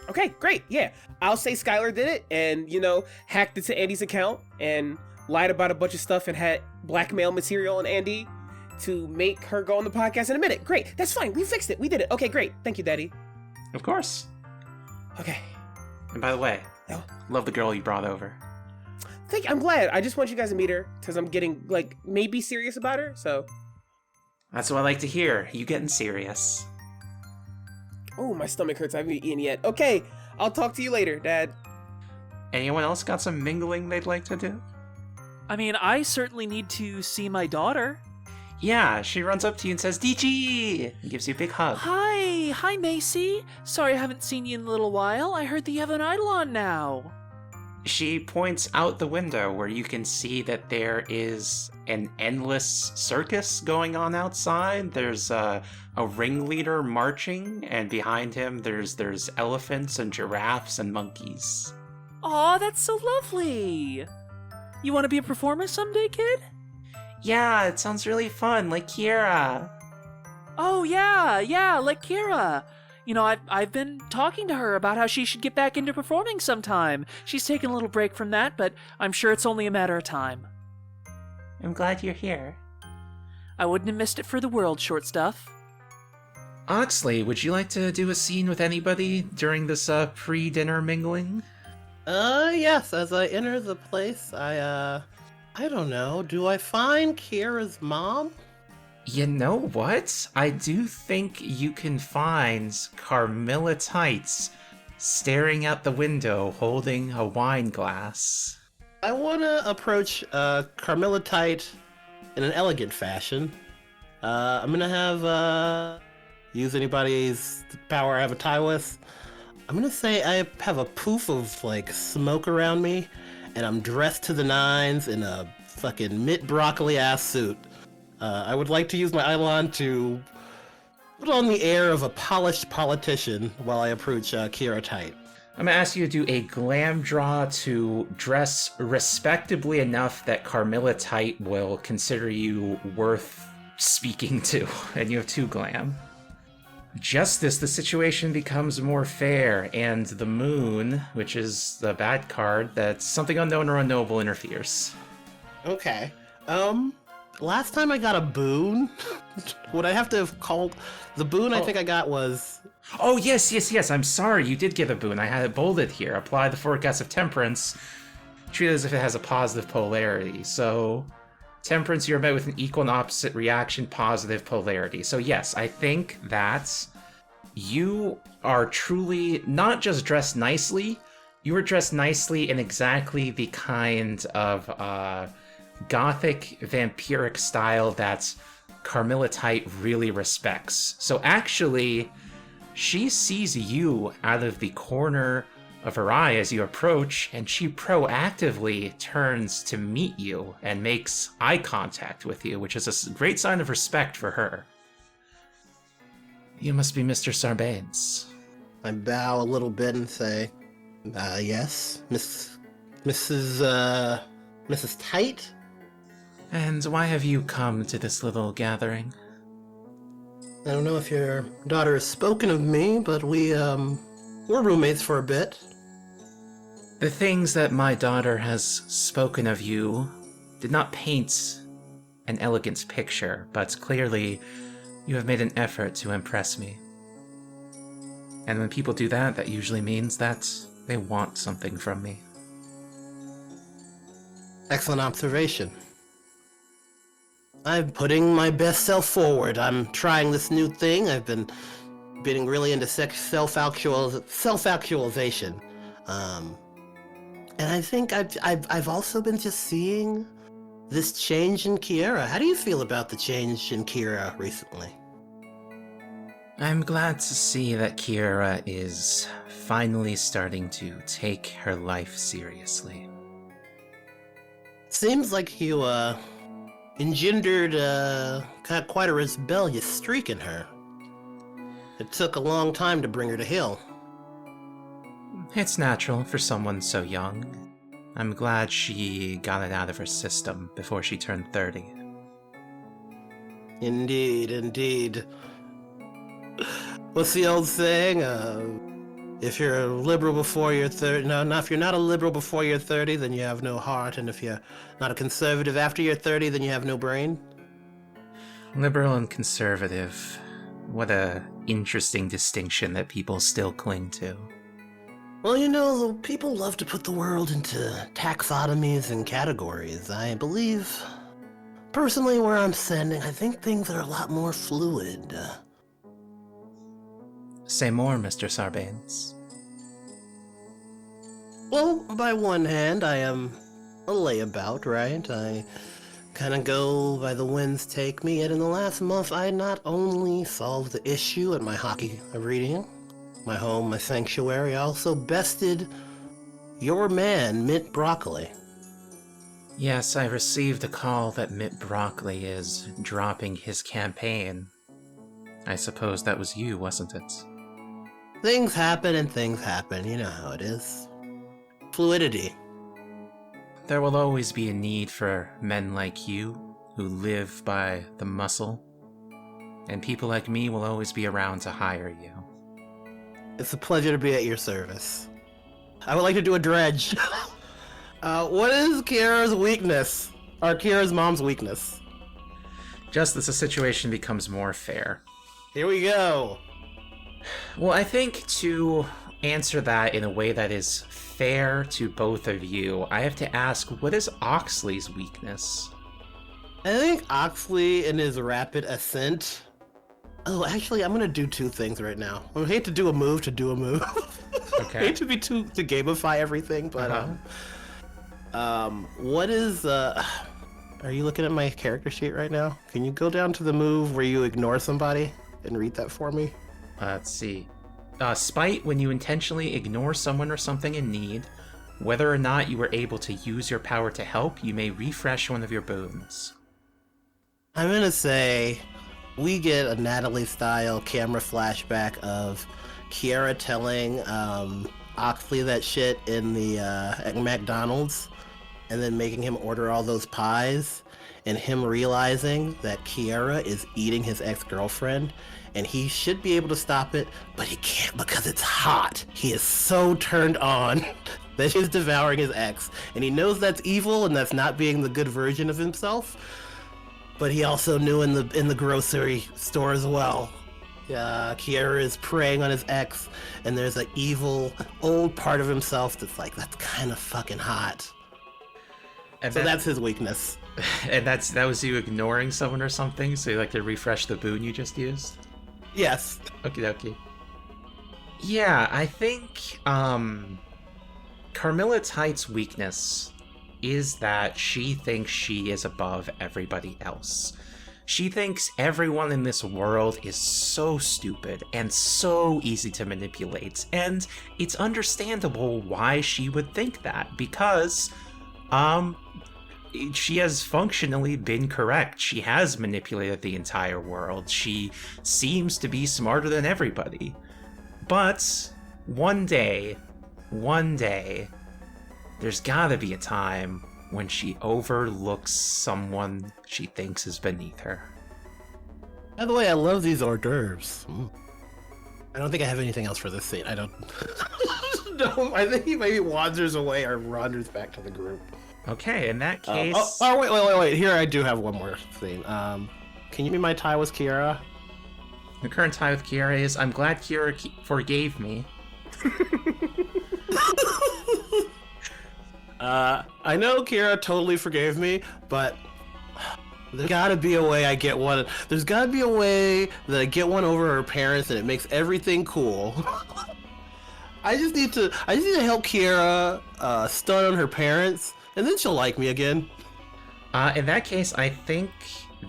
Okay, great, yeah. I'll say Skylar did it and, you know, hacked into Andy's account and lied about a bunch of stuff and had blackmail material on Andy to make her go on the podcast in a minute. Great, that's fine. We fixed it. We did it. Okay, great. Thank you, Daddy.
Of course.
Okay.
And by the way,
Oh.
love the girl you brought over.
I'm glad. I just want you guys to meet her because I'm getting, like, maybe serious about her, so.
That's what I like to hear. You getting serious.
Oh, my stomach hurts. I haven't eaten yet. Okay, I'll talk to you later, Dad.
Anyone else got some mingling they'd like to do?
I mean, I certainly need to see my daughter.
Yeah, she runs up to you and says, DG! And gives you a big hug.
Hi, Macy. Sorry I haven't seen you in a little while. I heard that you have an Eidolon now.
She points out the window where you can see that there is an endless circus going on outside. There's a ringleader marching, and behind him there's elephants and giraffes and monkeys.
Aw, that's so lovely. You want to be a performer someday, kid?
Yeah, it sounds really fun, like Kierra.
Oh, yeah, like Kierra. You know, I've been talking to her about how she should get back into performing sometime. She's taken a little break from that, but I'm sure it's only a matter of time.
I'm glad you're here.
I wouldn't have missed it for the world, short stuff.
Oxley, would you like to do a scene with anybody during this pre-dinner mingling?
Yes, as I enter the place, I don't know, do I find Kierra's mom?
You know what? I do think you can find Carmilla Tights staring out the window holding a wine glass.
I want to approach Carmilla Tight in an elegant fashion. I'm going to have, use anybody's power I have a tie with. I'm going to say I have a poof of, like, smoke around me, and I'm dressed to the nines in a fucking Mitt Broccoli-ass suit. I would like to use my Eidolon to put on the air of a polished politician while I approach Kierra Tight.
I'm gonna ask you to do a glam draw to dress respectably enough that Carmilla Tight will consider you worth speaking to, and you have 2 glam. Justice, the situation becomes more fair, and the moon, which is the bad card, that's something unknown or unknowable interferes.
Okay. Last time I got a boon, would I have to have called... The boon I think I got was...
Oh, yes, I'm sorry, you did get a boon. I had it bolded here. Apply the forecast of temperance. Treat it as if it has a positive polarity. So, temperance, you're met with an equal and opposite reaction, positive polarity. So yes, I think that you are truly not just dressed nicely, you were dressed nicely in exactly the kind of gothic vampiric style that Carmilla Tight really respects. So actually, she sees you out of the corner of her eye as you approach, and she proactively turns to meet you and makes eye contact with you, which is a great sign of respect for her. You must be Mr. Sarbanes.
I bow a little bit and say, yes, Mrs. Tight?
And why have you come to this little gathering?
I don't know if your daughter has spoken of me, but we're roommates for a bit.
The things that my daughter has spoken of you did not paint an elegant picture, but clearly you have made an effort to impress me. And when people do that, that usually means that they want something from me.
Excellent observation. I'm putting my best self forward. I'm trying this new thing. I've been getting really into self-actualization. And I think I've also been just seeing this change in Kierra. How do you feel about the change in Kierra recently?
I'm glad to see that Kierra is finally starting to take her life seriously.
Seems like you, engendered, quite a rebellious streak in her. It took a long time to bring her to heel.
It's natural for someone so young. I'm glad she got it out of her system before she turned 30.
Indeed. What's the old saying? If you're a liberal before you're 30, if you're not a liberal before you're 30, then you have no heart, and if you're not a conservative after you're 30, then you have no brain?
Liberal and conservative. What a interesting distinction that people still cling to.
Well, people love to put the world into taxonomies and categories. I believe, personally, where I'm standing, I think things are a lot more fluid.
Say more, Mr. Sarbanes.
Well, by one hand, I am a layabout, right? I kind of go by the winds take me, yet in the last month, I not only solved the issue at my hockey reading, my home, my sanctuary, I also bested your man, Mint Broccoli.
Yes, I received a call that Mitt Broccoli is dropping his campaign. I suppose that was you, wasn't it?
Things happen and things happen, you know how it is. Fluidity.
There will always be a need for men like you, who live by the muscle, and people like me will always be around to hire you.
It's a pleasure to be at your service. I would like to do a dredge. What is Kierra's weakness? Or Kierra's mom's weakness?
Just as the situation becomes more fair.
Here we go.
Well, I think to answer that in a way that is fair to both of you, I have to ask, what is Oxley's weakness?
I think Oxley, in his rapid ascent... Oh, actually, I'm gonna do two things right now. I hate to do a move.
Okay.
I hate to gamify everything, but what is Are you looking at my character sheet right now? Can you go down to the move where you ignore somebody and read that for me?
Let's see. Spite, when you intentionally ignore someone or something in need, whether or not you were able to use your power to help, you may refresh one of your boons.
I'm gonna say we get a Natalie-style camera flashback of Kierra telling Oxley that shit in the at McDonald's, and then making him order all those pies, and him realizing that Kierra is eating his ex-girlfriend, and he should be able to stop it, but he can't because it's hot. He is so turned on that he's devouring his ex, and he knows that's evil and that's not being the good version of himself. But he also knew in the grocery store as well. Kierra is preying on his ex, and there's an evil old part of himself that's like, that's kind of fucking hot. And so that's his weakness.
And that was you ignoring someone or something, so you like to refresh the boon you just used?
Yes.
Okie dokie. Yeah, I think Carmilla Tight's weakness is that she thinks she is above everybody else. She thinks everyone in this world is so stupid and so easy to manipulate, and it's understandable why she would think that, because she has functionally been correct. She has manipulated the entire world. She seems to be smarter than everybody. But one day, there's gotta be a time when she overlooks someone she thinks is beneath her.
By the way, I love these hors d'oeuvres. I don't think I have anything else for this scene. I don't... No, I think he maybe wanders away or wanders back to the group.
Okay, in that case...
Wait. Here, I do have one more scene. Can you give me my tie with Kierra?
The current tie with Kierra is, I'm glad Kierra forgave me.
I know Kierra totally forgave me, but there's gotta be a way I get one. There's gotta be a way that I get one over her parents and it makes everything cool. I just need to help Kierra stun on her parents, and then she'll like me again.
In that case, I think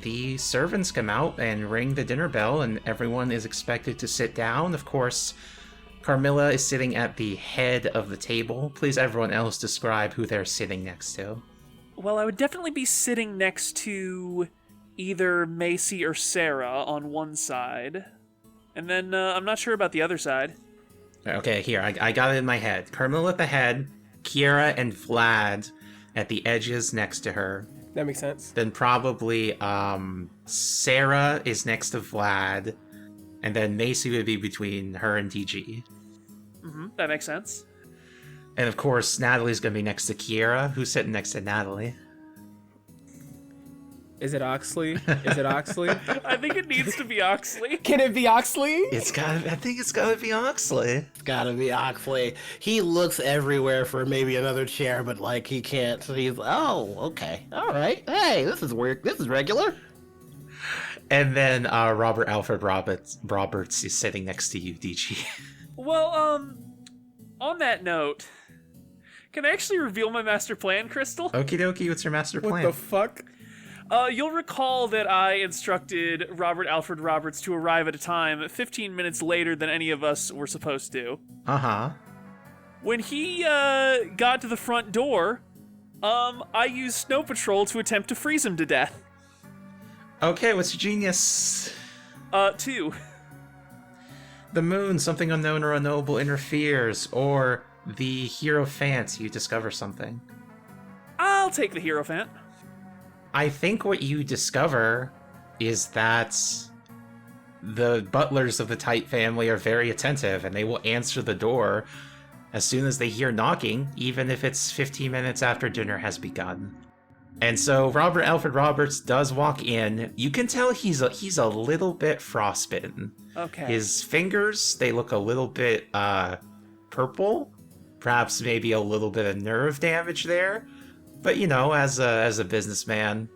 the servants come out and ring the dinner bell, and everyone is expected to sit down. Of course, Carmilla is sitting at the head of the table. Please, everyone else, describe who they're sitting next to.
Well, I would definitely be sitting next to either Macy or Sarah on one side. And then I'm not sure about the other side.
Okay, here, I got it in my head. Carmilla at the head, Kierra and Vlad at the edges next to her.
That makes sense.
Then probably Sarah is next to Vlad, and then Macy would be between her and DG.
That makes sense.
And of course, Natalie's gonna be next to Kierra, who's sitting next to Natalie.
Is it Oxley? Is it Oxley?
I think it needs to be Oxley.
Can it be Oxley?
I think it's gotta be Oxley.
It's gotta be Oxley. He looks everywhere for maybe another chair, but like he can't. So he's okay, all right. Hey, this is weird. This is regular.
And then Robert Alfred Roberts is sitting next to you, DG.
Well, on that note, can I actually reveal my master plan, Crystal?
Okie dokie, what's your master
What
plan?
the fuck?
You'll recall that I instructed Robert Alfred Roberts to arrive at a time 15 minutes later than any of us were supposed to.
Uh-huh.
When he got to the front door, I used Snow Patrol to attempt to freeze him to death.
Okay, what's your genius?
2.
The moon, something unknown or unknowable interferes, or the Hierophant, you discover something.
I'll take the Hierophant.
I think what you discover is that the butlers of the Tight family are very attentive, and they will answer the door as soon as they hear knocking, even if it's 15 minutes after dinner has begun. And so Robert Alfred Roberts does walk in. You can tell he's a little bit frostbitten.
Okay.
His fingers, they look a little bit purple. Perhaps maybe a little bit of nerve damage there. But you know, as a businessman,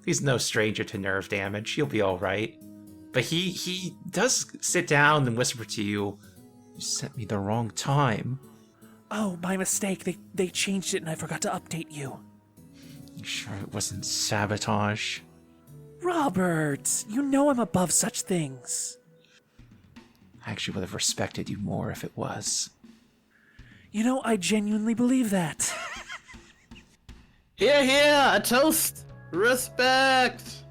he's no stranger to nerve damage. He'll be all right. But he does sit down and whisper to you, "You sent me the wrong time."
Oh, my mistake. They changed it and I forgot to update you.
You sure it wasn't sabotage?
Robert, you know I'm above such things.
I actually would have respected you more if it was.
You know, I genuinely believe that.
Here, a toast. Respect.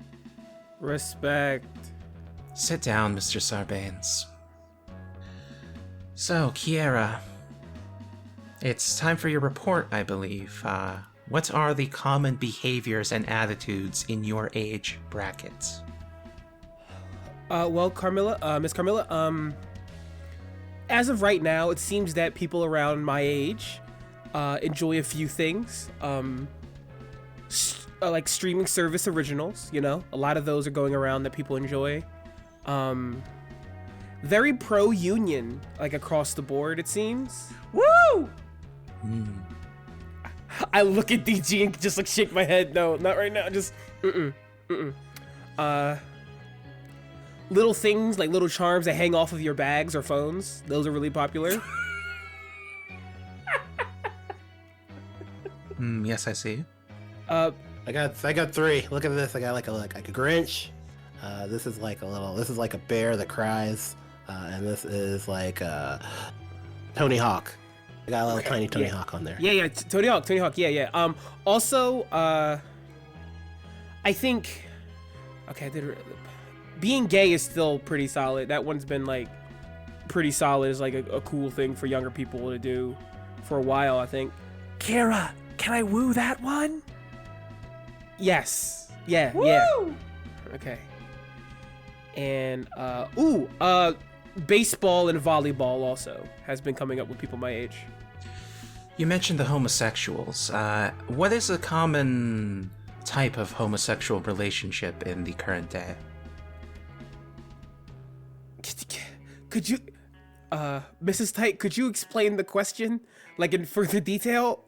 Respect.
Sit down, Mr. Sarbanes. So, Kierra, it's time for your report, I believe. What are the common behaviors and attitudes in your age bracket?
Well, Carmilla, Miss Carmilla, as of right now, it seems that people around my age enjoy a few things. Like streaming service originals, you know? A lot of those are going around that people enjoy. Very pro-union, like across the board, it seems. Woo! I look at DG and just like shake my head. No, not right now. Just little things like little charms that hang off of your bags or phones. Those are really popular.
Yes, I see.
I got 3. Look at this. I got like a Grinch. This is like a bear that cries. And this is like Tony Hawk. I got a little tiny Tony Hawk on there.
Yeah, Tony Hawk, yeah. Also, I think, being gay is still pretty solid. That one's been like pretty solid as like a cool thing for younger people to do for a while, I think.
Kierra, can I woo that one?
Yes. Yeah. Okay. And baseball and volleyball also has been coming up with people my age.
You mentioned the homosexuals. What is a common type of homosexual relationship in the current day?
Could you, Mrs. Tight, could you explain the question, like in further detail?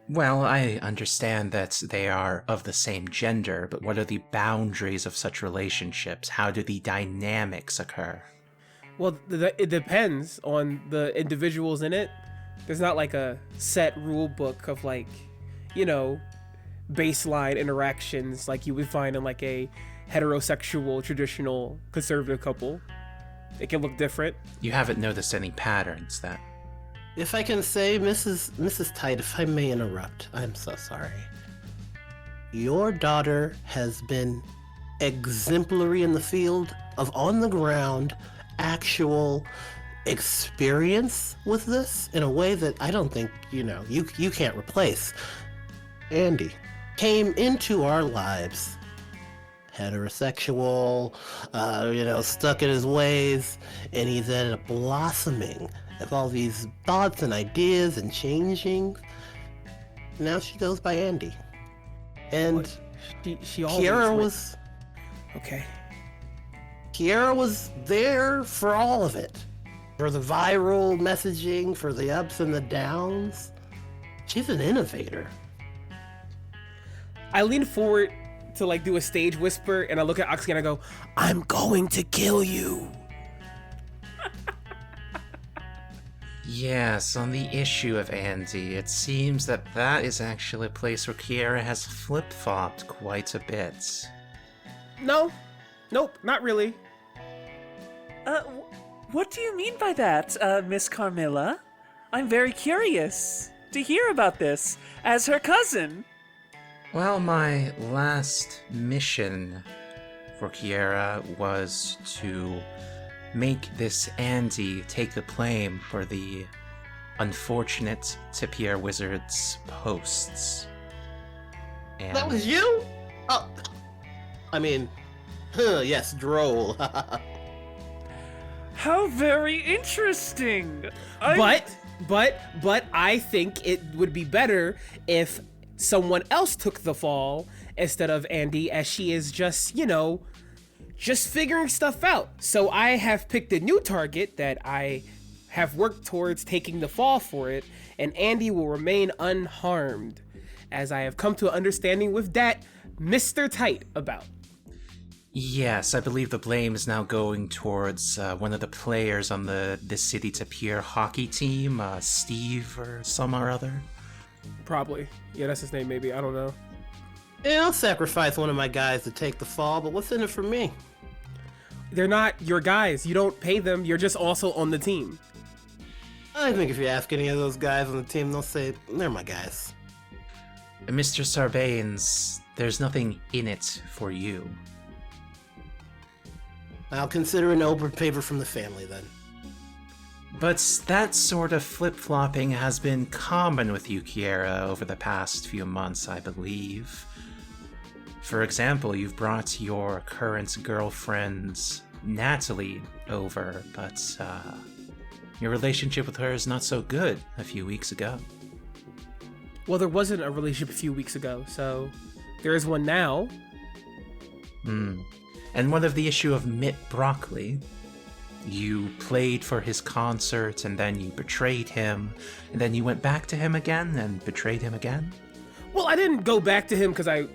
Well, I understand that they are of the same gender, but what are the boundaries of such relationships? How do the dynamics occur?
Well, it depends on the individuals in it. There's not like a set rule book of like, baseline interactions like you would find in like a heterosexual, traditional, conservative couple. It can look different.
You haven't noticed any patterns then?
If I can say, Mrs. Tite, if I may interrupt, I'm so sorry. Your daughter has been exemplary in the field of on the ground, actual experience with this in a way that I don't think, you can't replace. Andy came into our lives heterosexual, stuck in his ways, and he's ended up blossoming of all these thoughts and ideas and changing. Now she goes by Andy. And
she always
Kierra was...
Okay.
Kierra was there for all of it. For the viral messaging, for the ups and the downs. She's an innovator.
I lean forward to like do a stage whisper, and I look at Oxley and I go, "I'm going to kill you."
Yes, on the issue of Andy, it seems that is actually a place where Kierra has flip-flopped quite a bit.
Nope, not really.
What do you mean by that, Miss Carmilla? I'm very curious to hear about this, as her cousin.
Well, my last mission for Kierra was to make this Andy take the blame for the unfortunate Tipier Wizard's posts. And
That was you? Oh, I mean, yes, droll.
How very interesting.
But I think it would be better if someone else took the fall instead of Andy, as she is just figuring stuff out. So I have picked a new target that I have worked towards taking the fall for it, and Andy will remain unharmed, as I have come to an understanding with that Mr. Tite about.
yes, I believe the blame is now going towards one of the players on the City to Pier hockey team, Steve or some or other.
Probably. Yeah, that's his name, maybe. I don't know.
Yeah, I'll sacrifice one of my guys to take the fall, but what's in it for me?
They're not your guys. You don't pay them. You're just also on the team.
I think if you ask any of those guys on the team, they'll say, they're my guys.
Mr. Sarbanes, there's nothing in it for you.
I'll consider an open favor from the family then.
But that sort of flip-flopping has been common with you, Kierra, over the past few months, I believe. For example, you've brought your current girlfriend, Natalie, over, but your relationship with her is not so good a few weeks ago.
Well, there wasn't a relationship a few weeks ago, so there is one now.
And what of the issue of Mitt Broccoli? You played for his concert, and then you betrayed him, and then you went back to him again and betrayed him again?
Well, I didn't go back to him because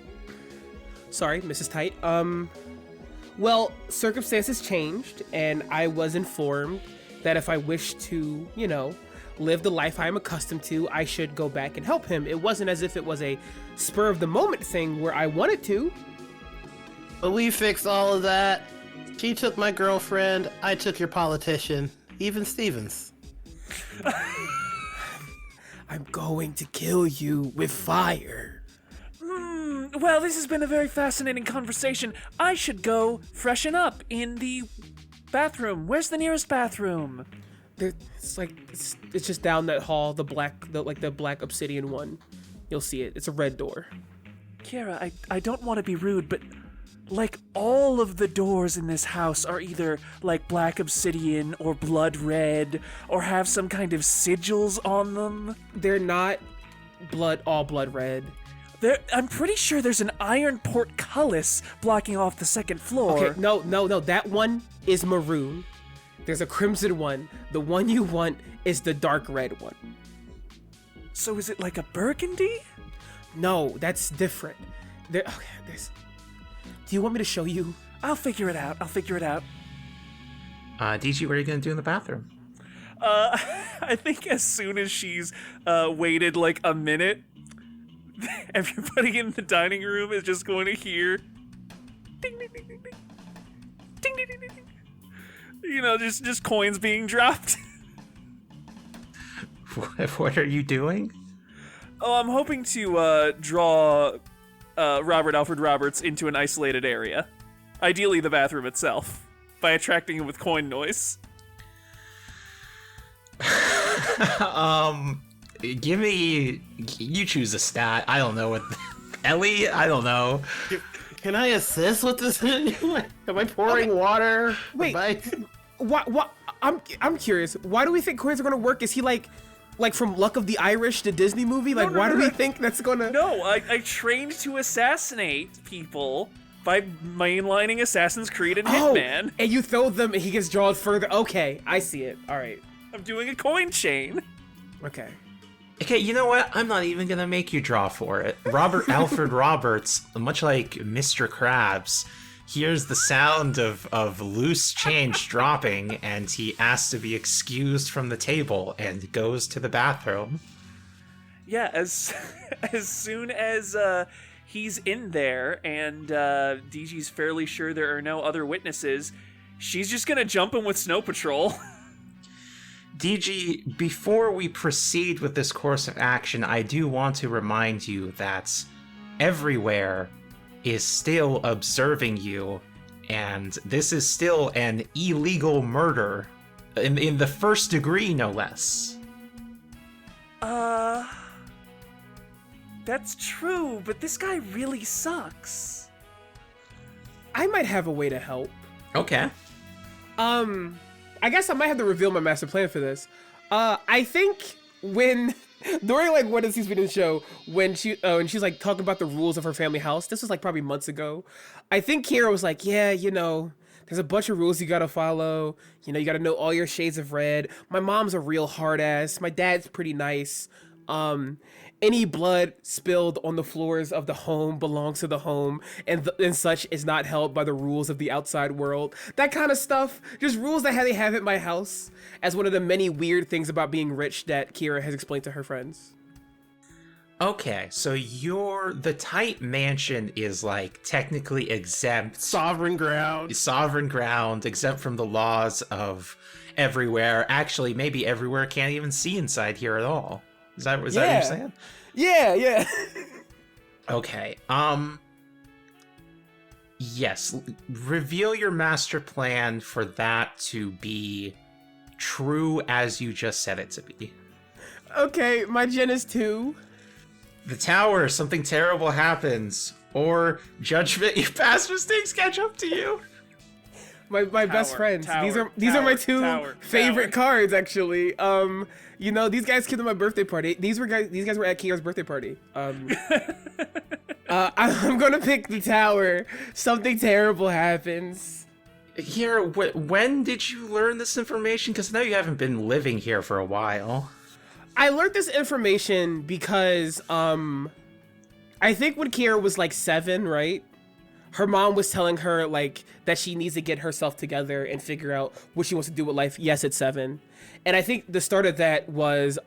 Sorry, Mrs. Tite. Well, circumstances changed, and I was informed that if I wished to, live the life I'm accustomed to, I should go back and help him. It wasn't as if it was a spur-of-the-moment thing where I wanted to.
But we fixed all of that. She took my girlfriend, I took your politician, even Stevens.
I'm going to kill you with fire.
Well, this has been a very fascinating conversation. I should go freshen up in the bathroom. Where's the nearest bathroom?
It's just down that hall, the black obsidian one. You'll see it. It's a red door.
Kierra, I don't want to be rude, but like all of the doors in this house are either like black obsidian or blood red or have some kind of sigils on them.
They're not all blood red.
I'm pretty sure there's an iron portcullis blocking off the second floor.
Okay, no. That one is maroon. There's a crimson one. The one you want is the dark red one.
So is it like a burgundy?
No, that's different. There's. Do you want me to show you?
I'll figure it out.
DG, what are you gonna do in the bathroom?
I think as soon as she's waited like a minute, everybody in the dining room is just going to hear ding ding ding ding ding ding ding ding ding ding. You know, just coins being dropped.
What are you doing?
Oh, I'm hoping to draw Robert Alfred Roberts into an isolated area. Ideally the bathroom itself, by attracting him with coin noise.
You choose a stat. I don't know what. Ellie, I don't know.
Can I assist with this? Am I pouring water?
Wait.
Am
What? I'm curious. Why do we think coins are gonna work? Is he like from Luck of the Irish, the Disney movie? Like, why do we think that's gonna?
No, I trained to assassinate people by mainlining Assassin's Creed and Hitman.
And you throw them, and he gets drawn further. Okay, I see it. All right.
I'm doing a coin chain.
Okay.
Okay, you know what? I'm not even gonna make you draw for it. Robert Alfred Roberts, much like Mr. Krabs, hears the sound of loose change dropping, and he asks to be excused from the table and goes to the bathroom.
Yeah, as soon as he's in there and DG's fairly sure there are no other witnesses, she's just gonna jump in with Snow Patrol.
DG, before we proceed with this course of action, I do want to remind you that everywhere is still observing you, and this is still an illegal murder, in the first degree, no less.
That's true, but this guy really sucks.
I might have a way to help.
Okay.
I guess I might have to reveal my master plan for this. I think when during like one of the seasons of the show, when she's like talking about the rules of her family house, this was like probably months ago. I think Kierra was like, yeah, you know, there's a bunch of rules you gotta follow. You know, you gotta know all your shades of red. My mom's a real hard ass. My dad's pretty nice. Any blood spilled on the floors of the home belongs to the home, and such is not held by the rules of the outside world. That kind of stuff. Just rules that they have at my house, as one of the many weird things about being rich that Kierra has explained to her friends.
Okay, so the tight mansion is like technically exempt.
Sovereign ground,
exempt from the laws of everywhere. Actually, maybe everywhere can't even see inside here at all. Is that what you're saying?
Yeah.
Okay. Yes. Reveal your master plan for that to be true as you just said it to be.
Okay, my gen is 2.
The tower, something terrible happens. Or judgment, your past mistakes catch up to you.
My best friends. These are my 2 favorite cards, actually. You know, these guys came to my birthday party. These guys were at Kierra's birthday party. I'm gonna pick the tower. Something terrible happens.
Here, when did you learn this information? Because I know you haven't been living here for a while.
I learned this information because I think when Kierra was like 7, right? Her mom was telling her like that she needs to get herself together and figure out what she wants to do with life. Yes, at 7. And I think the start of that was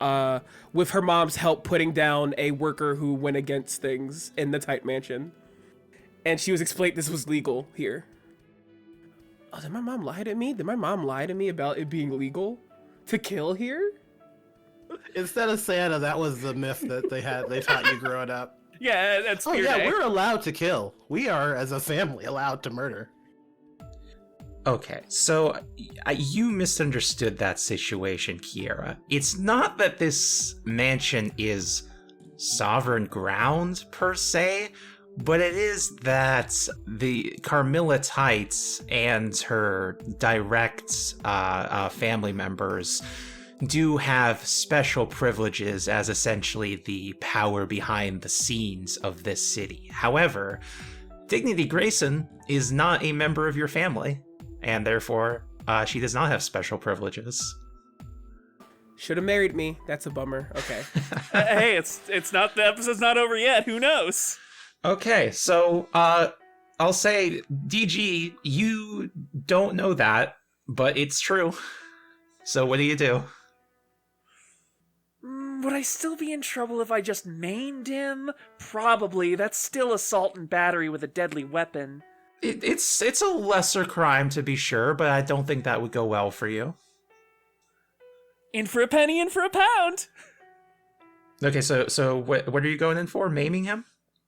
with her mom's help putting down a worker who went against things in the tight mansion. And she was explaining this was legal here. Oh, did my mom lie to me? Did my mom lie to me about it being legal to kill here?
Instead of Santa, that was the myth that they taught you growing up.
Yeah, that's
Spear Day. We're allowed to kill. We are, as a family, allowed to murder.
Okay, so you misunderstood that situation, Kierra. It's not that this mansion is sovereign ground, per se, but it is that the Carmilla Tights and her direct family members do have special privileges as essentially the power behind the scenes of this city. However, Dignity Grayson is not a member of your family, and therefore she does not have special privileges.
Should have married me. That's a bummer. Okay.
Hey, it's not, the episode's not over yet. Who knows?
Okay, so I'll say, DG, you don't know that, but it's true. So what do you do?
Would I still be in trouble if I just maimed him? Probably. That's still assault and battery with a deadly weapon.
It's a lesser crime, to be sure, but I don't think that would go well for you.
In for a penny, in for a pound.
Okay, so what are you going in for? Maiming him?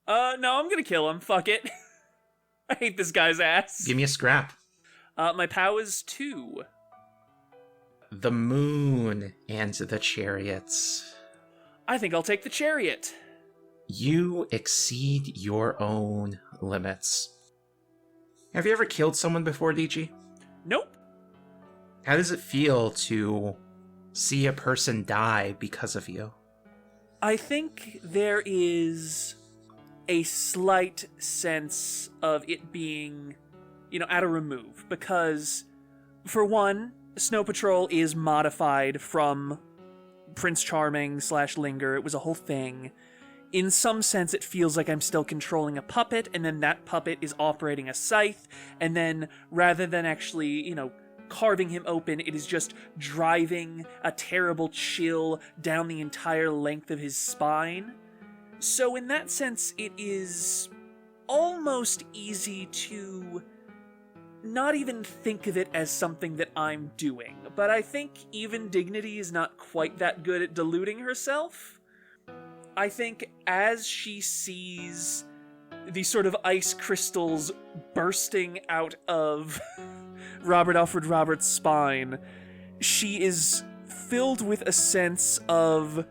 No, I'm gonna kill him. Fuck it. I hate this guy's ass.
Give me a scrap.
My POW is 2.
The moon and the chariots.
I think I'll take the chariot.
You exceed your own limits. Have you ever killed someone before, DG?
Nope.
How does it feel to see a person die because of you?
I think there is a slight sense of it being, at a remove. Because, for one, Snow Patrol is modified from Prince Charming / Linger. It was a whole thing. In some sense, it feels like I'm still controlling a puppet, and then that puppet is operating a scythe, and then rather than actually, carving him open, it is just driving a terrible chill down the entire length of his spine. So in that sense, it is almost easy to not even think of it as something that I'm doing. But I think even Dignity is not quite that good at deluding herself. I think as she sees these sort of ice crystals bursting out of Robert Alfred Roberts' spine, she is filled with a sense of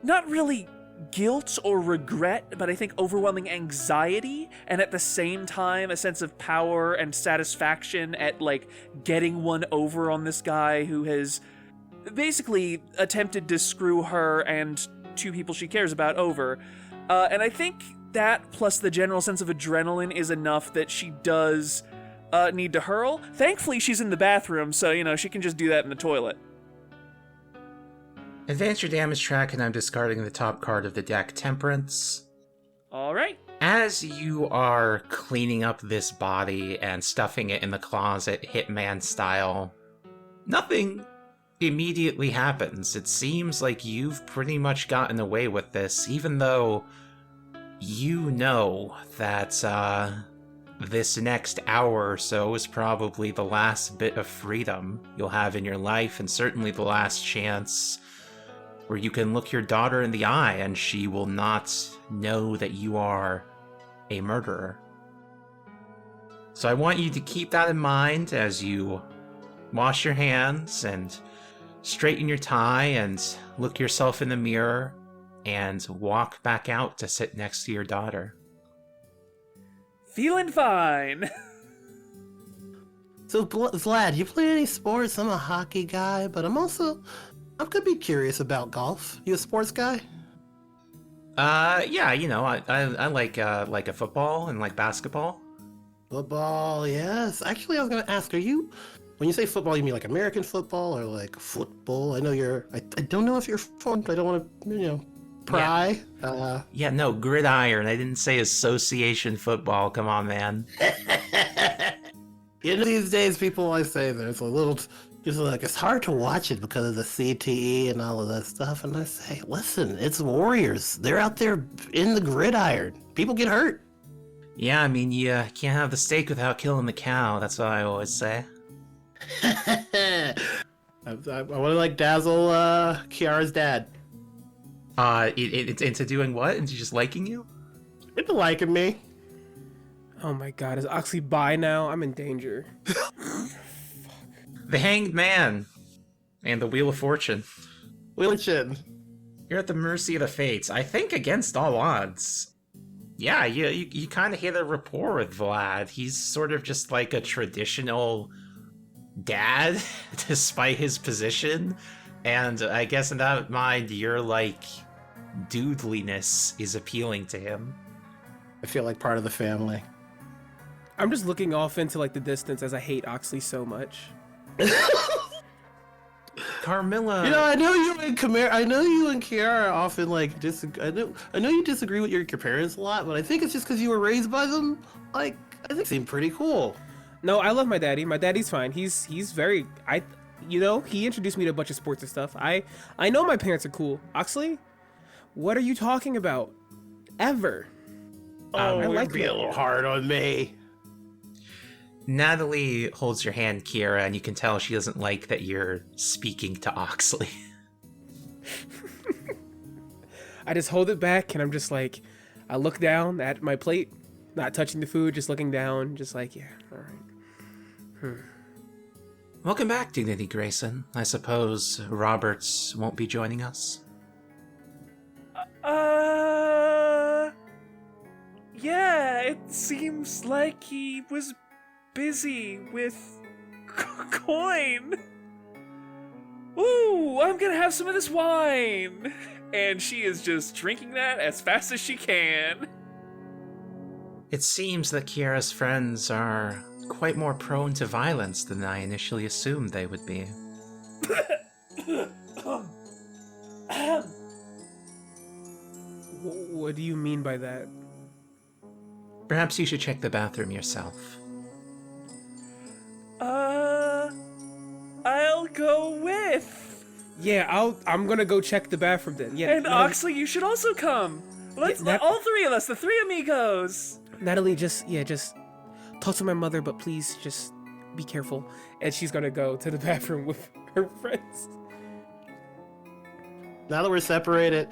not really guilt or regret, but I think overwhelming anxiety, and at the same time a sense of power and satisfaction at getting one over on this guy who has basically attempted to screw her and 2 people she cares about over. And I think that plus the general sense of adrenaline is enough that she does need to hurl. Thankfully she's in the bathroom, so she can just do that in the toilet.
Advance your damage track, and I'm discarding the top card of the deck, Temperance.
Alright.
As you are cleaning up this body and stuffing it in the closet, Hitman style, nothing immediately happens. It seems like you've pretty much gotten away with this, even though you know that this next hour or so is probably the last bit of freedom you'll have in your life, and certainly the last chance where you can look your daughter in the eye and she will not know that you are a murderer. So I want you to keep that in mind as you wash your hands and straighten your tie and look yourself in the mirror and walk back out to sit next to your daughter.
Feeling fine.
So, Vlad, you play any sports? I'm a hockey guy, but I could be curious about golf. You a sports guy?
Yeah, I like a football and like basketball.
Football, yes. Actually, I was gonna ask, when you say football, you mean like American football or like football? I know I don't know if you're from, I don't want to, pry.
Yeah, no, gridiron. I didn't say association football. Come on, man.
These days, people always say there's a little, it's hard to watch it because of the CTE and all of that stuff. And I say, listen, it's Warriors. They're out there in the gridiron. People get hurt.
Yeah, I mean, you can't have the steak without killing the cow. That's what I always say.
I want to dazzle Kierra's dad.
It's into doing what? Into just liking you?
Into liking me.
Oh my god, is Oxley bi now? I'm in danger.
The Hanged Man and the Wheel of Fortune.
Fortune.
You're at the mercy of the fates. I think against all odds. Yeah, you kind of hit a rapport with Vlad. He's sort of just like a traditional dad, despite his position. And I guess in that mind, your dudeliness is appealing to him.
I feel like part of the family.
I'm just looking off into the distance as I hate Oxley so much.
Carmilla.
I know you and Kierra often like I know you disagree with your parents a lot, but I think it's just because you were raised by them. Like, I think they seem pretty cool.
No, I love my daddy. My daddy's fine. He's very he introduced me to a bunch of sports and stuff. I know my parents are cool. Oxley, what are you talking about? Ever?
Oh,
I like
be a little hard on me.
Natalie holds your hand, Kierra, and you can tell she doesn't like that you're speaking to Oxley.
I just hold it back, and I'm just like, I look down at my plate, not touching the food, just looking down, just like, yeah, all right.
Welcome back, Dignity Grayson. I suppose Roberts won't be joining us?
Yeah, it seems like he was busy with coin. Ooh, I'm gonna have some of this wine. And she is just drinking that as fast as she can.
It seems that Kierra's friends are quite more prone to violence than I initially assumed they would be.
What do you mean by that?
Perhaps you should check the bathroom yourself.
I'll go with.
Yeah, I'm gonna go check the bathroom then. Yeah,
And Oxley, you should also come. Let's let all three of us, the three amigos.
Natalie, just talk to my mother, but please just be careful. And she's gonna go to the bathroom with her friends.
Now that we're separated,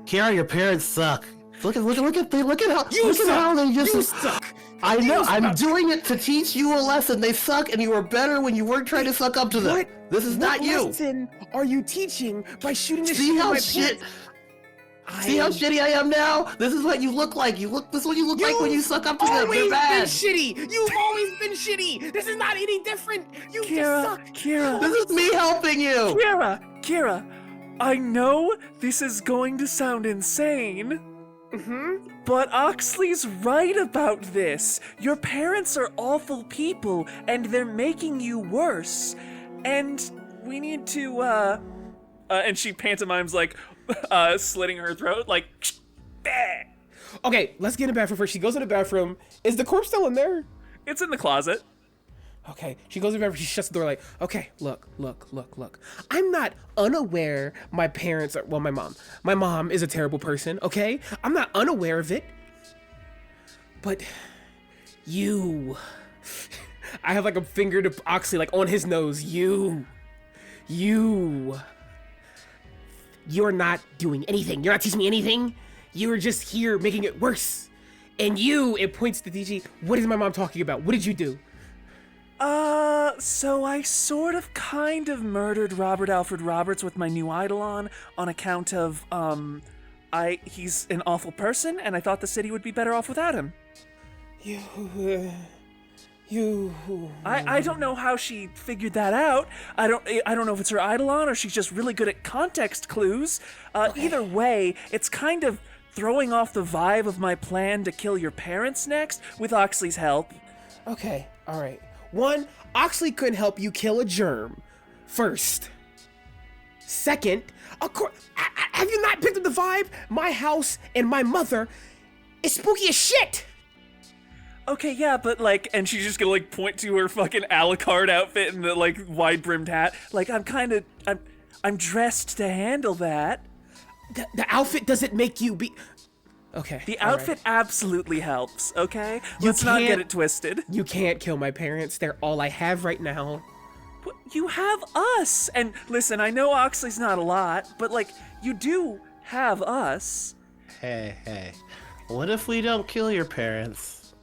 Kierra, your parents suck. Look at how they just.
You suck.
I know. I'm doing it to teach you a lesson. They suck, and you were better when you weren't trying to suck up to them. This is not you.
What lesson are you teaching by shooting the
See
shit
how
at my
shit.
parents?
See how shitty I am now? This is what you look like. This is what you look like when you suck up to them. They're
Always
bad.
been shitty. You've always been shitty. This is not any different. You just suck.
Kierra,
This is me helping you.
Kierra, I know this is going to sound insane. But Oxley's right about this. Your parents are awful people, and they're making you worse. And we need to, and she pantomimes like, slitting her throat, like, bah.
Okay, let's get in the bathroom first. She goes in the bathroom. Is the corpse still in there?
It's in the closet.
Okay, she goes in the bathroom. She shuts the door like, okay, look. I'm not unaware my parents are, well, my mom is a terrible person, okay? I'm not unaware of it. But you, I have like a finger to Oxley, like on his nose. You're not doing anything. You're not teaching me anything. You're just here making it worse. And it points to DG. What is my mom talking about? What did you do?
So I sort of kind of murdered Robert Alfred Roberts with my new Eidolon on account of, he's an awful person, and I thought the city would be better off without him. I don't know how she figured that out. I don't know if it's her Eidolon or she's just really good at context clues. Either way, it's kind of throwing off the vibe of my plan to kill your parents next with Oxley's help.
Okay, all right. One, Oxley couldn't help you kill a germ. First. Second, of course, have you not picked up the vibe? My house and my mother is spooky as shit.
Okay, yeah, but like, and she's just gonna like point to her fucking Alucard outfit and the like wide-brimmed hat. Like, I'm dressed to handle that.
The outfit doesn't make you be. Okay.
The outfit absolutely helps, okay? Let's not get it twisted.
You can't kill my parents. They're all I have right now.
But you have us! And listen, I know Oxley's not a lot, but like, you do have us.
Hey. What if we don't kill your parents?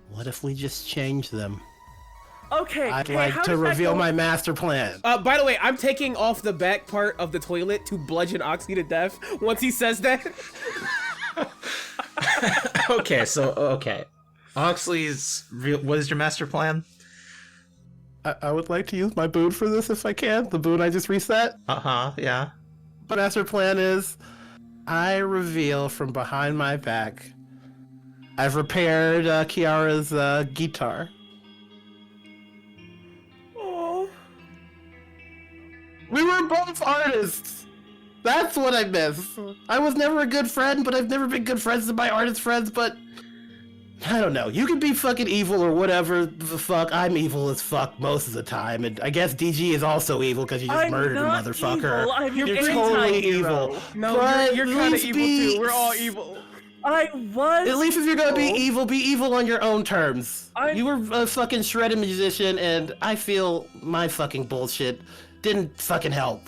What if we just change them?
Okay,
I'd like to reveal my master plan.
By the way, I'm taking off the back part of the toilet to bludgeon Oxley to death once he says that.
Okay. Oxley's what is your master plan?
I would like to use my boon for this if I can. The boon I just reset.
Yeah.
My master plan is I reveal from behind my back I've repaired Kierra's guitar.
Oh.
We were both artists. That's what I miss. I was never a good friend, but I've never been good friends with my artist friends, but I don't know. You can be fucking evil or whatever the fuck. I'm evil as fuck most of the time, and I guess DG is also evil because you just murdered a motherfucker.
You're
totally evil.
No,
But
you're
at
kind of
least
evil too. We're all evil.
I was.
At least if you're gonna be evil on your own terms. You were a fucking shredded musician, and I feel my fucking bullshit didn't fucking help.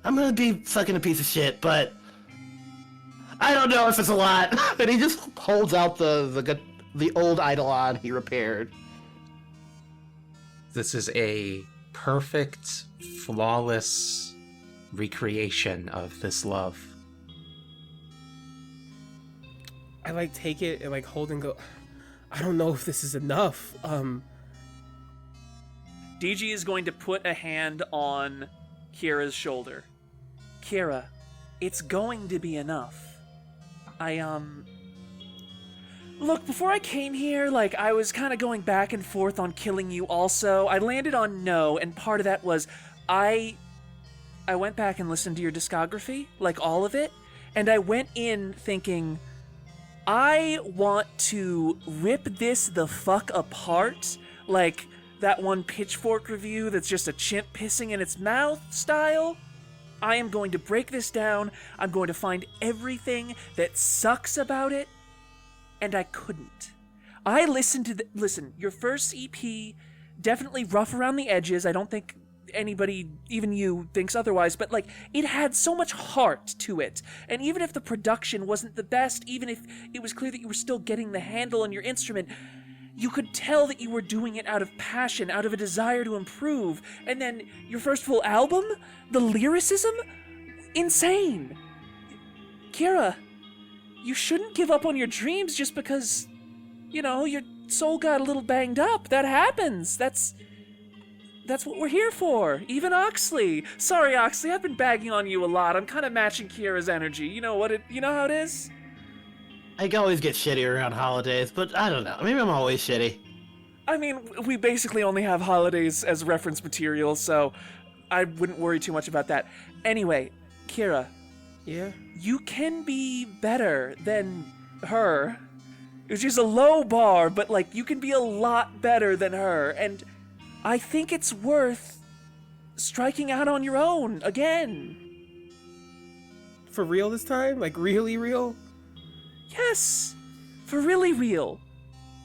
I'm gonna be fucking a piece of shit, but I don't know if it's a lot. And he just holds out the old Eidolon he repaired.
This is a perfect, flawless recreation of this love.
I like take it and like hold and go. I don't know if this is enough.
DG is going to put a hand on Kierra's shoulder. Kierra, it's going to be enough. Look, before I came here, like, I was kind of going back and forth on killing you also. I landed on no, and part of that was I went back and listened to your discography, like all of it, and I went in thinking, I want to rip this the fuck apart, like that one Pitchfork review that's just a chimp pissing in its mouth style. I am going to break this down. I'm going to find everything that sucks about it, and I couldn't. I listened to listen, your first EP, definitely rough around the edges. I don't think anybody, even you, thinks otherwise, but like, it had so much heart to it. And even if the production wasn't the best, even if it was clear that you were still getting the handle on your instrument, you could tell that you were doing it out of passion, out of a desire to improve. And then your first full album, the lyricism, insane. Kierra, you shouldn't give up on your dreams just because, you know, your soul got a little banged up. That happens. That's what we're here for. Even Oxley. Sorry, Oxley, I've been bagging on you a lot. I'm kind of matching Kierra's energy. You know how it is?
I always get shitty around holidays, but I don't know. Maybe I'm always shitty.
I mean, we basically only have holidays as reference material, so I wouldn't worry too much about that. Anyway, Kierra.
Yeah?
You can be better than her. It was just a low bar, but like, you can be a lot better than her, and I think it's worth striking out on your own again.
For real this time? Like, really real?
Yes, for really real.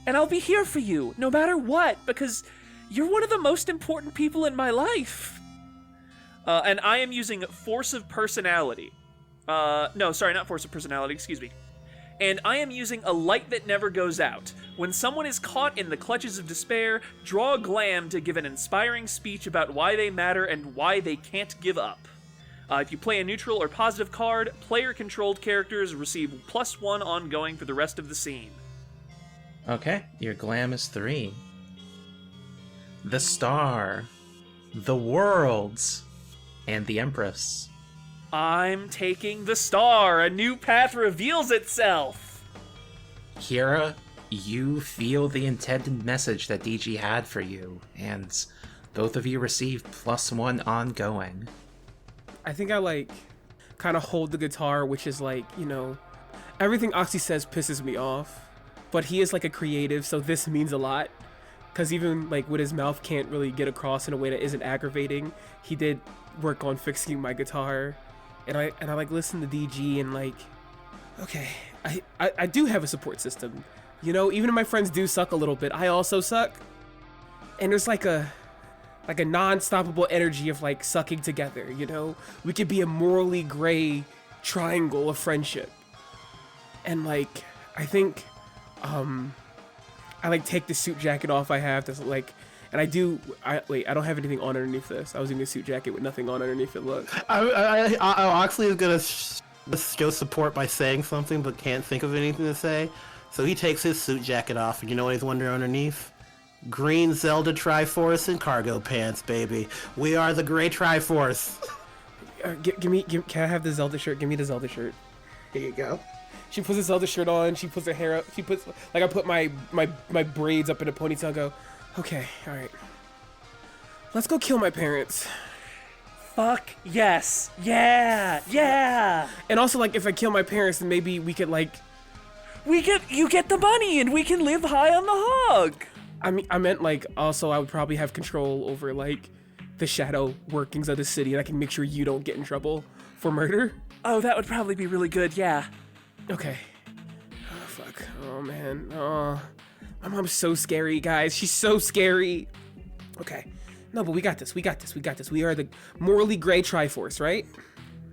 And I'll be here for you, no matter what, because you're one of the most important people in my life. And I am using force of personality. No, sorry, not force of personality, excuse me. And I am using a light that never goes out. When someone is caught in the clutches of despair, draw a glam to give an inspiring speech about why they matter and why they can't give up. If you play a neutral or positive card, player-controlled characters receive +1 ongoing for the rest of the scene.
Okay, your glam is 3. The Star, the Worlds, and the Empress.
I'm taking the Star. A new path reveals itself.
Kierra, you feel the intended message that DG had for you, and both of you receive +1 ongoing.
I think I like kind of hold the guitar, which is like, you know, everything Oxley says pisses me off, but he is like a creative, so this means a lot. Because even like with his mouth can't really get across in a way that isn't aggravating, he did work on fixing my guitar. And I like listen to DG and like, okay, I do have a support system. You know, even if my friends do suck a little bit, I also suck. And there's like a non-stoppable energy of like sucking together, you know? We could be a morally gray triangle of friendship. And like, I think, I like take the suit jacket off I have that's like, and I don't have anything on underneath this. I was in a suit jacket with nothing on underneath it, look.
Oxley is gonna show support by saying something but can't think of anything to say. So he takes his suit jacket off, and you know what he's wondering underneath? Green Zelda Triforce and cargo pants, baby. We are the Gray Triforce.
Can I have the Zelda shirt? Give me the Zelda shirt.
Here you go.
She puts the Zelda shirt on. She puts her hair up. She puts, like, I put my braids up in a ponytail and go, okay, all right. Let's go kill my parents.
Fuck yes. Yeah.
And also, like, if I kill my parents, then maybe we could, like...
You get the money and we can live high on the hog.
I meant, like, also I would probably have control over, like, the shadow workings of the city, and I can make sure you don't get in trouble for murder.
Oh, that would probably be really good, yeah.
Okay. Oh, fuck. Oh, man. Oh. My mom's so scary, guys. She's so scary. Okay. No, but we got this. We are the morally gray Triforce, right?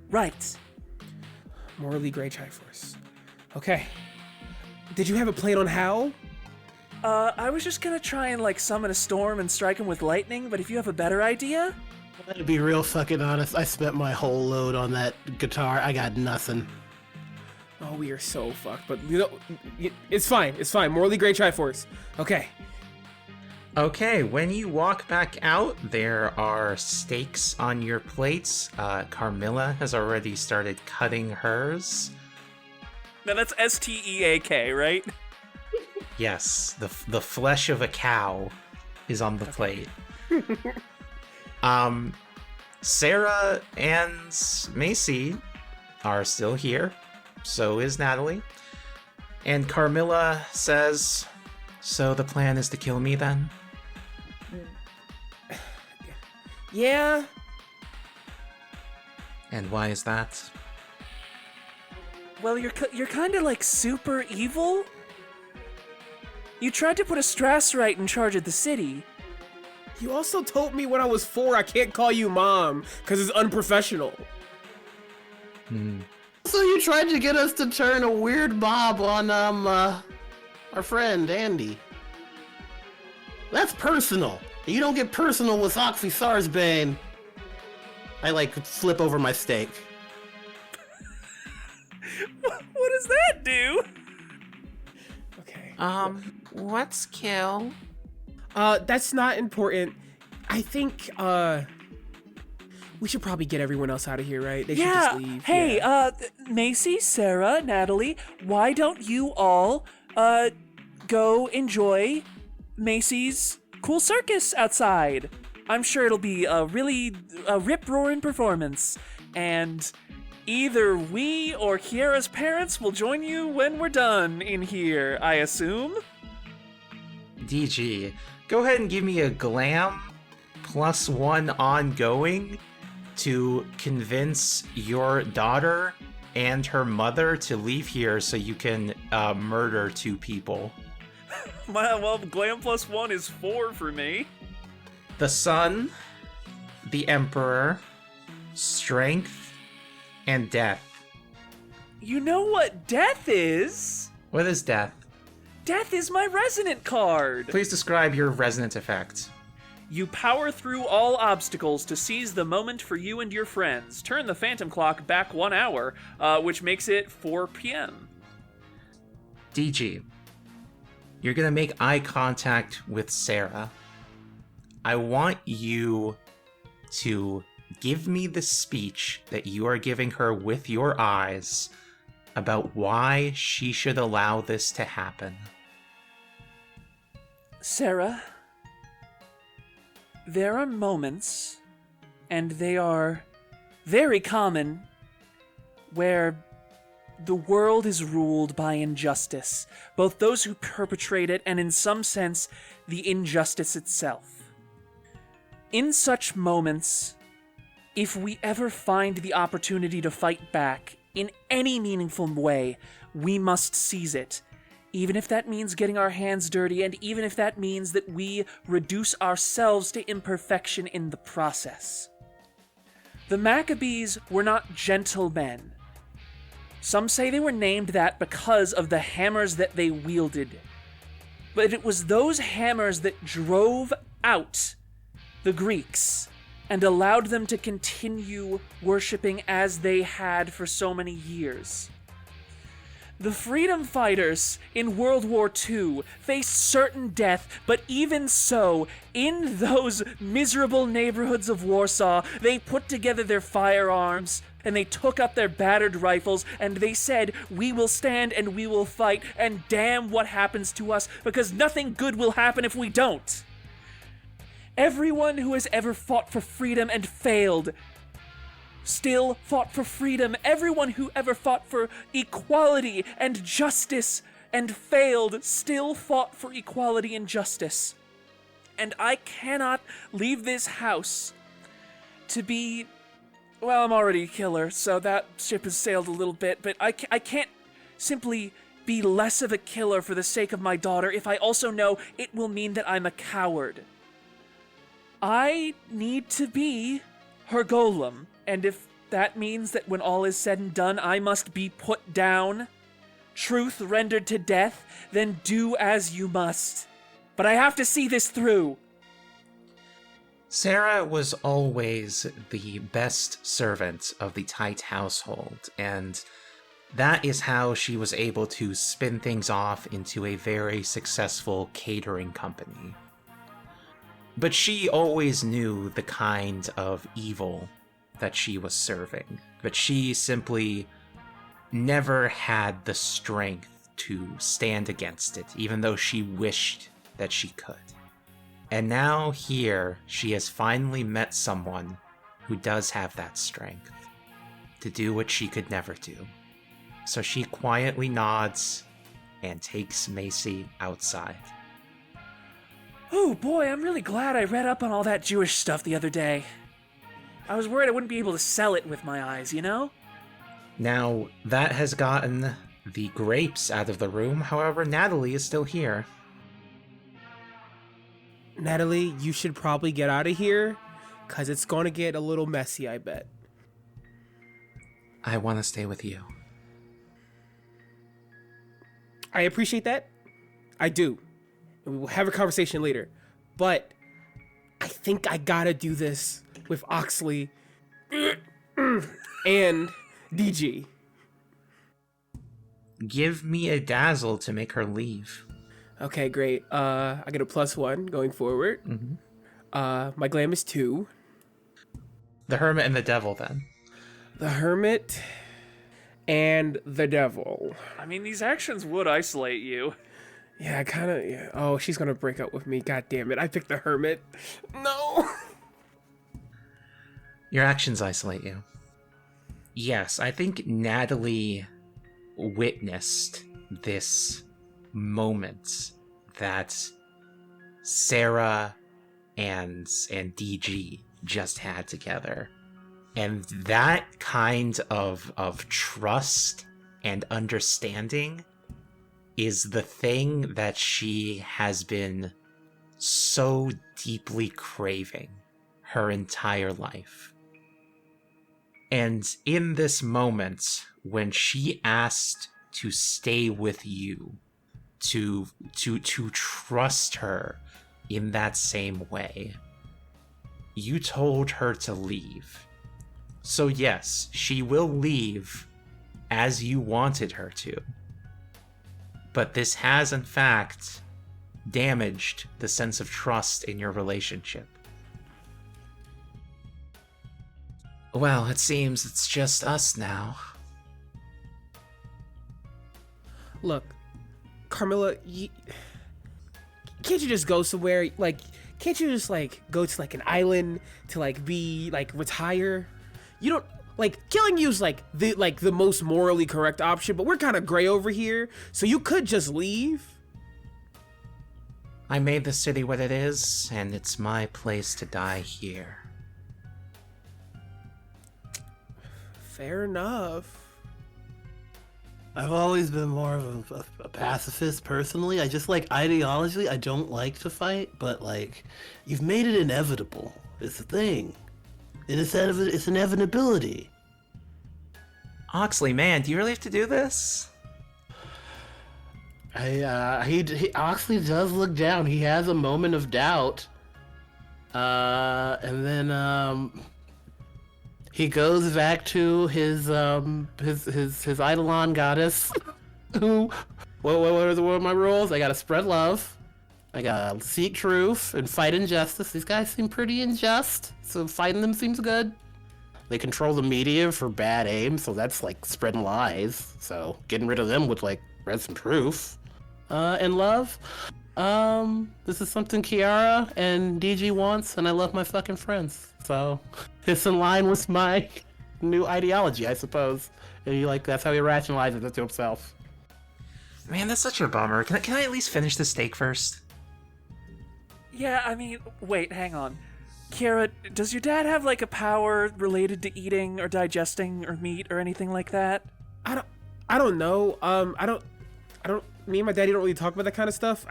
Right.
Morally gray Triforce. Okay. Did you have a plan on how?
I was just gonna try and, like, summon a storm and strike him with lightning, but if you have a better idea...
To be real fucking honest, I spent my whole load on that guitar. I got nothing.
Oh, we are so fucked, but, you know, it's fine. Morally gray Triforce. Okay.
Okay, when you walk back out, there are steaks on your plates. Carmilla has already started cutting hers.
Now that's S-T-E-A-K, right?
Yes, the flesh of a cow is on the plate. Sarah and Macy are still here. So is Natalie. And Carmilla says, "So the plan is to kill me then?"
Yeah.
And why is that?
Well, you're kind of, like, super evil. You tried to put a Strassrite in charge of the city.
You also told me when I was 4 I can't call you mom, because it's unprofessional.
So you tried to get us to turn a weird mob on, our friend, Andy. That's personal. You don't get personal with Oxley Sarbanes. I, like, flip over my steak.
What does that do?
Okay.
What's kill?
That's not important. I think, we should probably get everyone else out of here, right? They should just leave.
Hey,
yeah.
Macy, Sarah, Natalie, why don't you all, go enjoy Macy's cool circus outside? I'm sure it'll be a really rip-roaring performance, and either we or Kierra's parents will join you when we're done in here, I assume?
DG, go ahead and give me a glam +1 ongoing to convince your daughter and her mother to leave here so you can murder 2 people.
Well, glam +1 is 4 for me.
The sun, the emperor, strength, and death.
You know what death is?
What is death?
Death is my resonant card.
Please describe your resonant effect.
You power through all obstacles to seize the moment for you and your friends. Turn the phantom clock back 1 hour, which makes it 4 p.m.
DG, you're gonna make eye contact with Sarah. I want you to give me the speech that you are giving her with your eyes about why she should allow this to happen.
Sarah, there are moments, and they are very common, where the world is ruled by injustice, both those who perpetrate it and, in some sense, the injustice itself. In such moments, if we ever find the opportunity to fight back in any meaningful way, we must seize it, even if that means getting our hands dirty, and even if that means that we reduce ourselves to imperfection in the process. The Maccabees were not gentlemen. Some say they were named that because of the hammers that they wielded. But it was those hammers that drove out the Greeks and allowed them to continue worshipping as they had for so many years. The freedom fighters in World War II faced certain death, but even so, in those miserable neighborhoods of Warsaw, they put together their firearms, and they took up their battered rifles, and they said, "We will stand and we will fight, and damn what happens to us, because nothing good will happen if we don't." Everyone who has ever fought for freedom and failed still fought for freedom. Everyone who ever fought for equality and justice and failed still fought for equality and justice. And I cannot leave this house to be... Well, I'm already a killer, so that ship has sailed a little bit, but I can't simply be less of a killer for the sake of my daughter if I also know it will mean that I'm a coward. I need to be her golem, and if that means that when all is said and done, I must be put down, truth rendered to death, then do as you must. But I have to see this through.
Sarah was always the best servant of the Tite household, and that is how she was able to spin things off into a very successful catering company. But she always knew the kind of evil that she was serving, but she simply never had the strength to stand against it, even though she wished that she could. And now here, she has finally met someone who does have that strength to do what she could never do. So she quietly nods and takes Macy outside.
Oh boy, I'm really glad I read up on all that Jewish stuff the other day. I was worried I wouldn't be able to sell it with my eyes, you know?
Now, that has gotten the grapes out of the room. However, Natalie is still here.
Natalie, you should probably get out of here, because it's going to get a little messy, I bet.
I want to stay with you.
I appreciate that. I do. We will have a conversation later. But I think I gotta do this with Oxley and DG.
Give me a dazzle to make her leave.
Okay, great. I get a +1 going forward.
Mm-hmm.
My glam is 2.
The Hermit and the Devil, then.
The Hermit and the Devil.
I mean, these actions would isolate you.
Yeah, kind of. Yeah. Oh, she's gonna break up with me. God damn it! I picked the Hermit. No.
Your actions isolate you. Yes, I think Natalie witnessed this moment that Sarah and DG just had together. And that kind of trust and understanding is the thing that she has been so deeply craving her entire life. And in this moment, when she asked to stay with you, to trust her in that same way, you told her to leave. So yes, she will leave as you wanted her to. But this has, in fact, damaged the sense of trust in your relationship. Well, it seems it's just us now.
Look, Carmilla, can't you just go somewhere? Like, can't you just, like, go to, like, an island to, like, be, like, retire? You don't... Like, killing you is, like the most morally correct option, but we're kind of gray over here, so you could just leave.
I made the city what it is, and it's my place to die here.
Fair enough.
I've always been more of a pacifist personally. I just like ideologically, I don't like to fight, but like, you've made it inevitable. It's a thing. It's an inevitability.
Oxley, man, do you really have to do this?
Oxley does look down. He has a moment of doubt. And then he goes back to his Eidolon goddess. Who? What are my rules? I gotta spread love. I gotta seek truth and fight injustice. These guys seem pretty unjust, so fighting them seems good. They control the media for bad aim, so that's like spreading lies. So getting rid of them would like spread some truth. And love. This is something Kierra and DG wants, and I love my fucking friends. So it's in line with my new ideology, I suppose. And he that's how he rationalizes it to himself.
Man, that's such a bummer. Can I at least finish the steak first?
Yeah, I mean, wait, hang on. Kierra, does your dad have like a power related to eating or digesting or meat or anything like that?
I don't know. I don't. Me and my daddy don't really talk about that kind of stuff.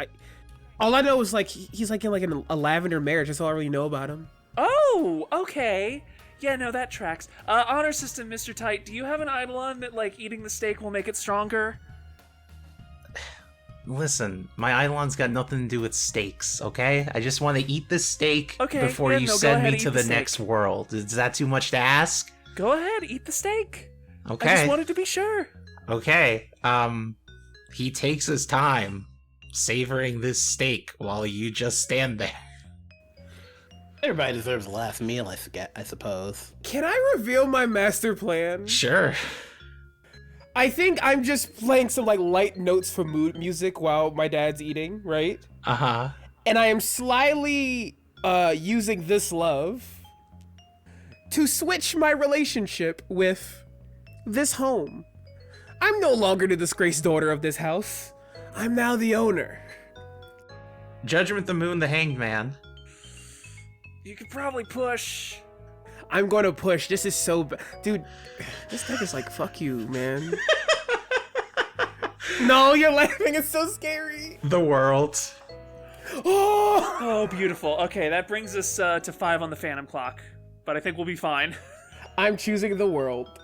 All I know is like he's like in a lavender marriage. That's all I really know about him.
Oh, okay. Yeah, no, that tracks. Honor system, Mr. Tight, do you have an Eidolon that like eating the steak will make it stronger?
Listen, my Eidolon's got nothing to do with steaks, okay? I just want to eat the steak before you
go
send
ahead,
me
eat
to the
steak.
next world. Is that too much to ask?
Go ahead, eat the steak.
Okay.
I just wanted to be sure.
Okay. He takes his time savoring this steak while you just stand there.
Everybody deserves a last meal, I suppose.
Can I reveal my master plan?
Sure.
I think I'm just playing some like light notes for mood music while my dad's eating, right?
Uh-huh.
And I am slyly using this love to switch my relationship with this home. I'm no longer the disgraced daughter of this house. I'm now the owner.
Judgment the Moon, the Hanged Man.
You could probably push.
I'm going to push. This is so bad. Dude, this deck is like, fuck you, man. No, you're laughing. It's so scary.
The world.
Oh!
Oh, beautiful. Okay, that brings us to 5 on the Phantom Clock. But I think we'll be fine.
I'm choosing the world.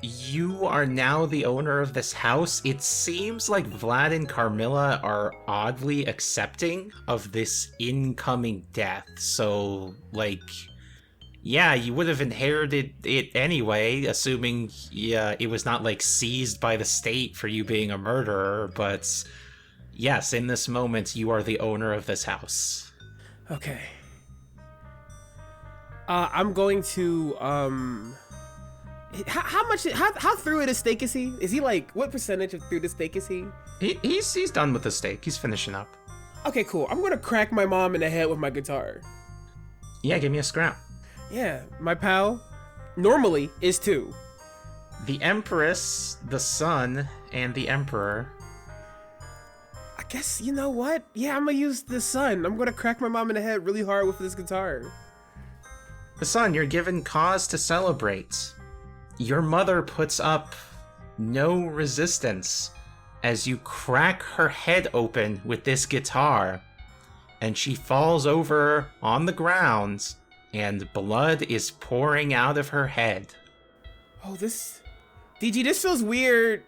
You are now the owner of this house. It seems like Vlad and Carmilla are oddly accepting of this incoming death. So, like, yeah, you would have inherited it anyway, assuming it was not, like, seized by the state for you being a murderer. But, yes, in this moment, you are the owner of this house.
Okay. I'm going to, how through it a steak is he? Is he like, what percentage of through the steak is he?
He's done with the steak. He's finishing up.
Okay, cool. I'm gonna crack my mom in the head with my guitar.
Yeah, give me a scrap.
Yeah, my pal normally is 2.
The Empress, the Sun, and the Emperor.
I guess, you know what? Yeah, I'm gonna use the sun. I'm gonna crack my mom in the head really hard with this guitar.
The Sun, you're given cause to celebrate. Your mother puts up no resistance as you crack her head open with this guitar, and she falls over on the ground, and blood is pouring out of her head.
Oh, DG, this feels weird.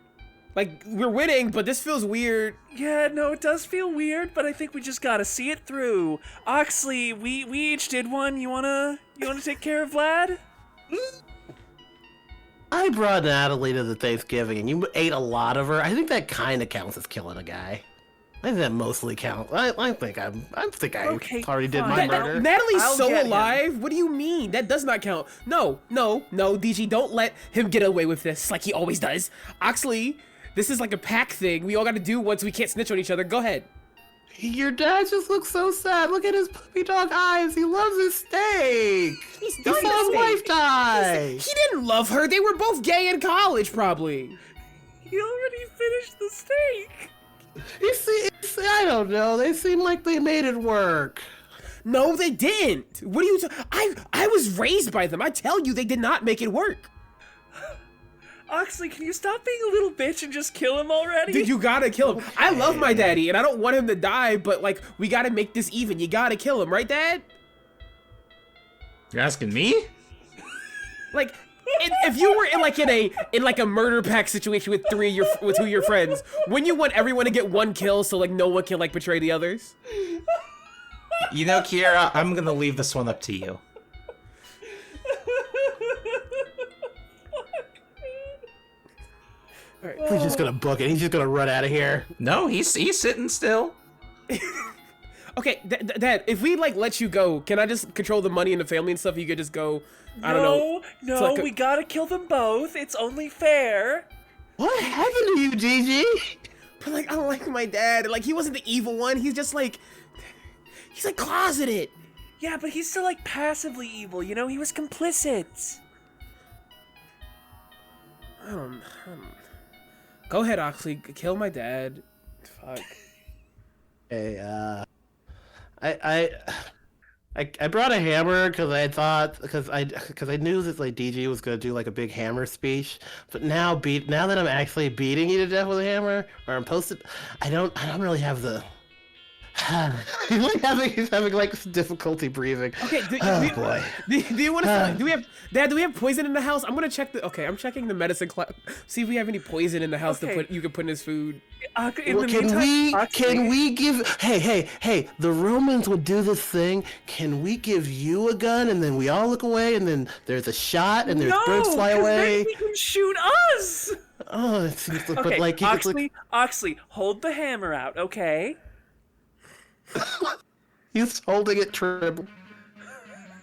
Like, we're winning, but this feels weird.
Yeah, no, it does feel weird, but I think we just gotta see it through. Oxley, we each did one. You wanna take care of Vlad?
I brought Natalie to the Thanksgiving, and you ate a lot of her. I think that kind of counts as killing a guy. I think that mostly counts. I think I
Okay,
already did
fine.
my murder.
Natalie's
I'll
so
get him.
alive. What do you mean? That does not count. No, DG, don't let him get away with this like he always does. Oxley, this is like a pack thing. We all gotta do once we can't snitch on each other. Go ahead.
Your dad just looks so sad. Look at his puppy dog eyes. He loves his steak. He saw his wife die.
He didn't love her. They were both gay in college, probably.
He already finished the steak.
You see, I don't know. They seem like they made it work.
No, they didn't. What are you? I was raised by them. I tell you, they did not make it work.
Oxley, can you stop being a little bitch and just kill him already?
Dude, you gotta kill him. I love my daddy, and I don't want him to die, but like, we gotta make this even. You gotta kill him, right, Dad?
You're asking me?
Like, if you were in a murder pack situation with 2 of your friends, wouldn't you want everyone to get 1 kill so like no one can like betray the others?
You know, Kierra, I'm gonna leave this one up to you.
All right.
He's just gonna book it. He's just gonna run out of here.
No, he's sitting still.
Okay, Dad, if we like let you go, can I just control the money and the family and stuff? You could just go. I don't know.
No,
like
we gotta kill them both. It's only fair.
What happened to you, Gigi?
But like, I don't like my dad. Like, he wasn't the evil one. He's just like, he's like closeted.
Yeah, but he's still like passively evil. You know, he was complicit.
I don't. Go ahead, Oxley. Kill my dad. Fuck.
Hey, I brought a hammer because I knew that like DG was gonna do like a big hammer speech, but now that I'm actually beating you to death with a hammer, or I'm posted, I don't really have the. he's having like difficulty breathing.
Okay.
Boy.
Do you want to? Do we have Dad? Do we have poison in the house? I'm gonna check the. Okay, I'm checking the medicine class. See if we have any poison in the house you can put in his food.
Can we give? Hey! The Romans would do this thing. Can we give you a gun and then we all look away and then there's a shot and there's birds fly away?
Then he can shoot us.
Oh, it seems like,
Okay,
but like
Oxley, hold the hammer out, okay?
He's holding it triple.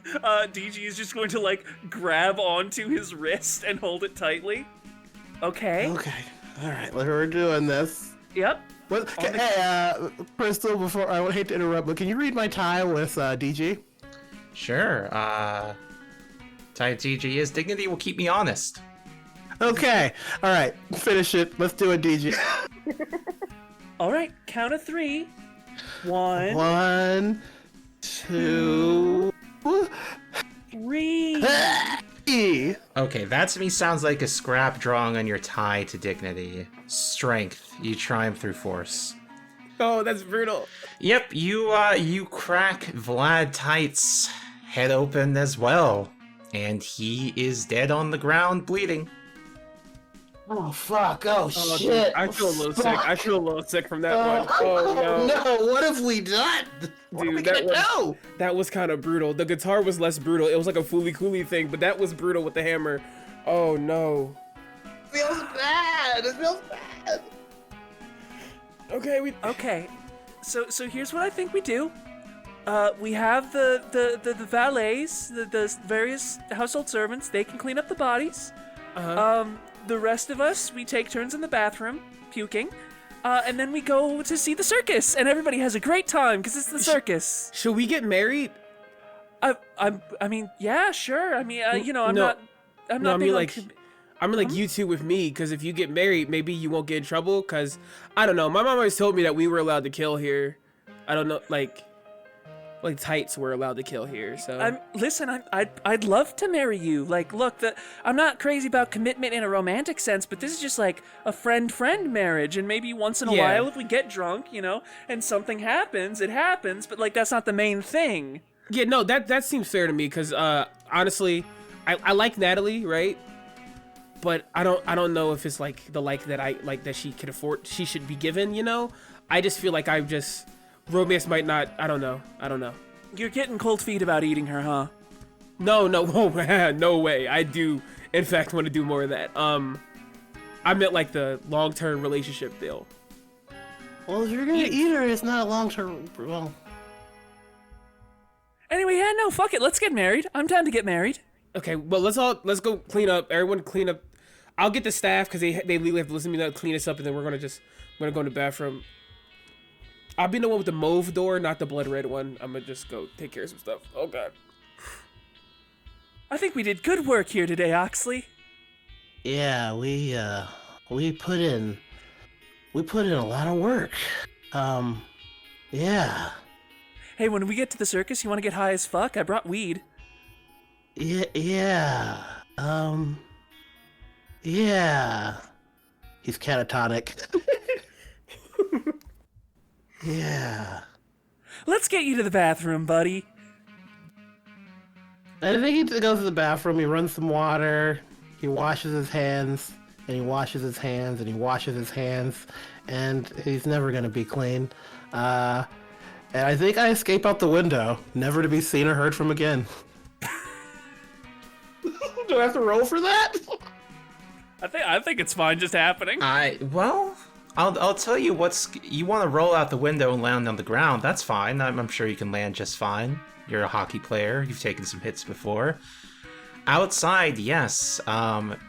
DG is just going to like grab onto his wrist and hold it tightly. Okay.
Okay. All right. We're doing this.
Yep.
Hey, Crystal. Before I hate to interrupt, but can you read my tie with DG?
Sure. Tie DG is dignity will keep me honest.
Okay. All right. Finish it. Let's do it, DG.
All right. Count of 3. 1.
1, 2,
3.
Okay, that to me sounds like a scrap drawing on your tie to dignity. Strength. You triumph through force.
Oh, that's brutal.
Yep, you crack Vlad Tight's head open as well. And he is dead on the ground, bleeding.
Oh fuck! Oh shit!
Dude, I feel a little sick. I feel a little sick from that one. Oh no!
No! What have we done? What are we gonna do?
That was kind of brutal. The guitar was less brutal. It was like a fooly cooly thing, but that was brutal with the hammer. Oh no!
It feels bad. It feels bad.
Okay. So here's what I think we do. We have the valets, the various household servants. They can clean up the bodies. The rest of us, we take turns in the bathroom, puking, and then we go to see the circus, and everybody has a great time because it's the circus.
Should we get married?
I mean, yeah, sure. I mean, I'm not.
I mean, like you two with me, because if you get married, maybe you won't get in trouble. Because I don't know. My mom always told me that we were allowed to kill here. I don't know, like Tights were allowed to kill here. So
listen, I'd love to marry you. Like, look, I'm not crazy about commitment in a romantic sense, but this is just like a friend marriage, and maybe once in a while, if we get drunk, and something happens, it happens. But like, that's not the main thing.
Yeah, no, that seems fair to me. Because honestly, I like Natalie, right? But I don't know if it's like the that I like that she could afford. She should be given. I just feel like romance might not. I don't know.
You're getting cold feet about eating her, huh?
No, no way. I do, in fact, want to do more of that. I meant like the long-term relationship deal.
Well, if you're gonna eat her, it's not a long-term. Well.
Anyway,
Yeah, no, fuck it. Let's get married. I'm down to get married.
Okay, well, let's go clean up. Everyone clean up. I'll get the staff because they legally have to listen to me to clean us up, and then we're gonna go in the bathroom. I'll be the one with the mauve door, not the blood red one. I'm gonna just go take care of some stuff. Oh god.
I think we did good work here today, Oxley.
Yeah, we put in a lot of work. Yeah.
Hey, when we get to the circus, you want to get high as fuck? I brought weed.
Yeah. He's catatonic. Yeah.
Let's get you to the bathroom, buddy.
I think he goes to the bathroom, he runs some water, he washes his hands, and he washes his hands, and he washes his hands, and he's never gonna be clean. And I think I escape out the window, never to be seen or heard from again. Do I have to roll for that?
I think it's fine just happening.
I'll tell you you want to roll out the window and land on the ground. That's fine. I'm sure you can land just fine. You're a hockey player. You've taken some hits before. Outside, yes.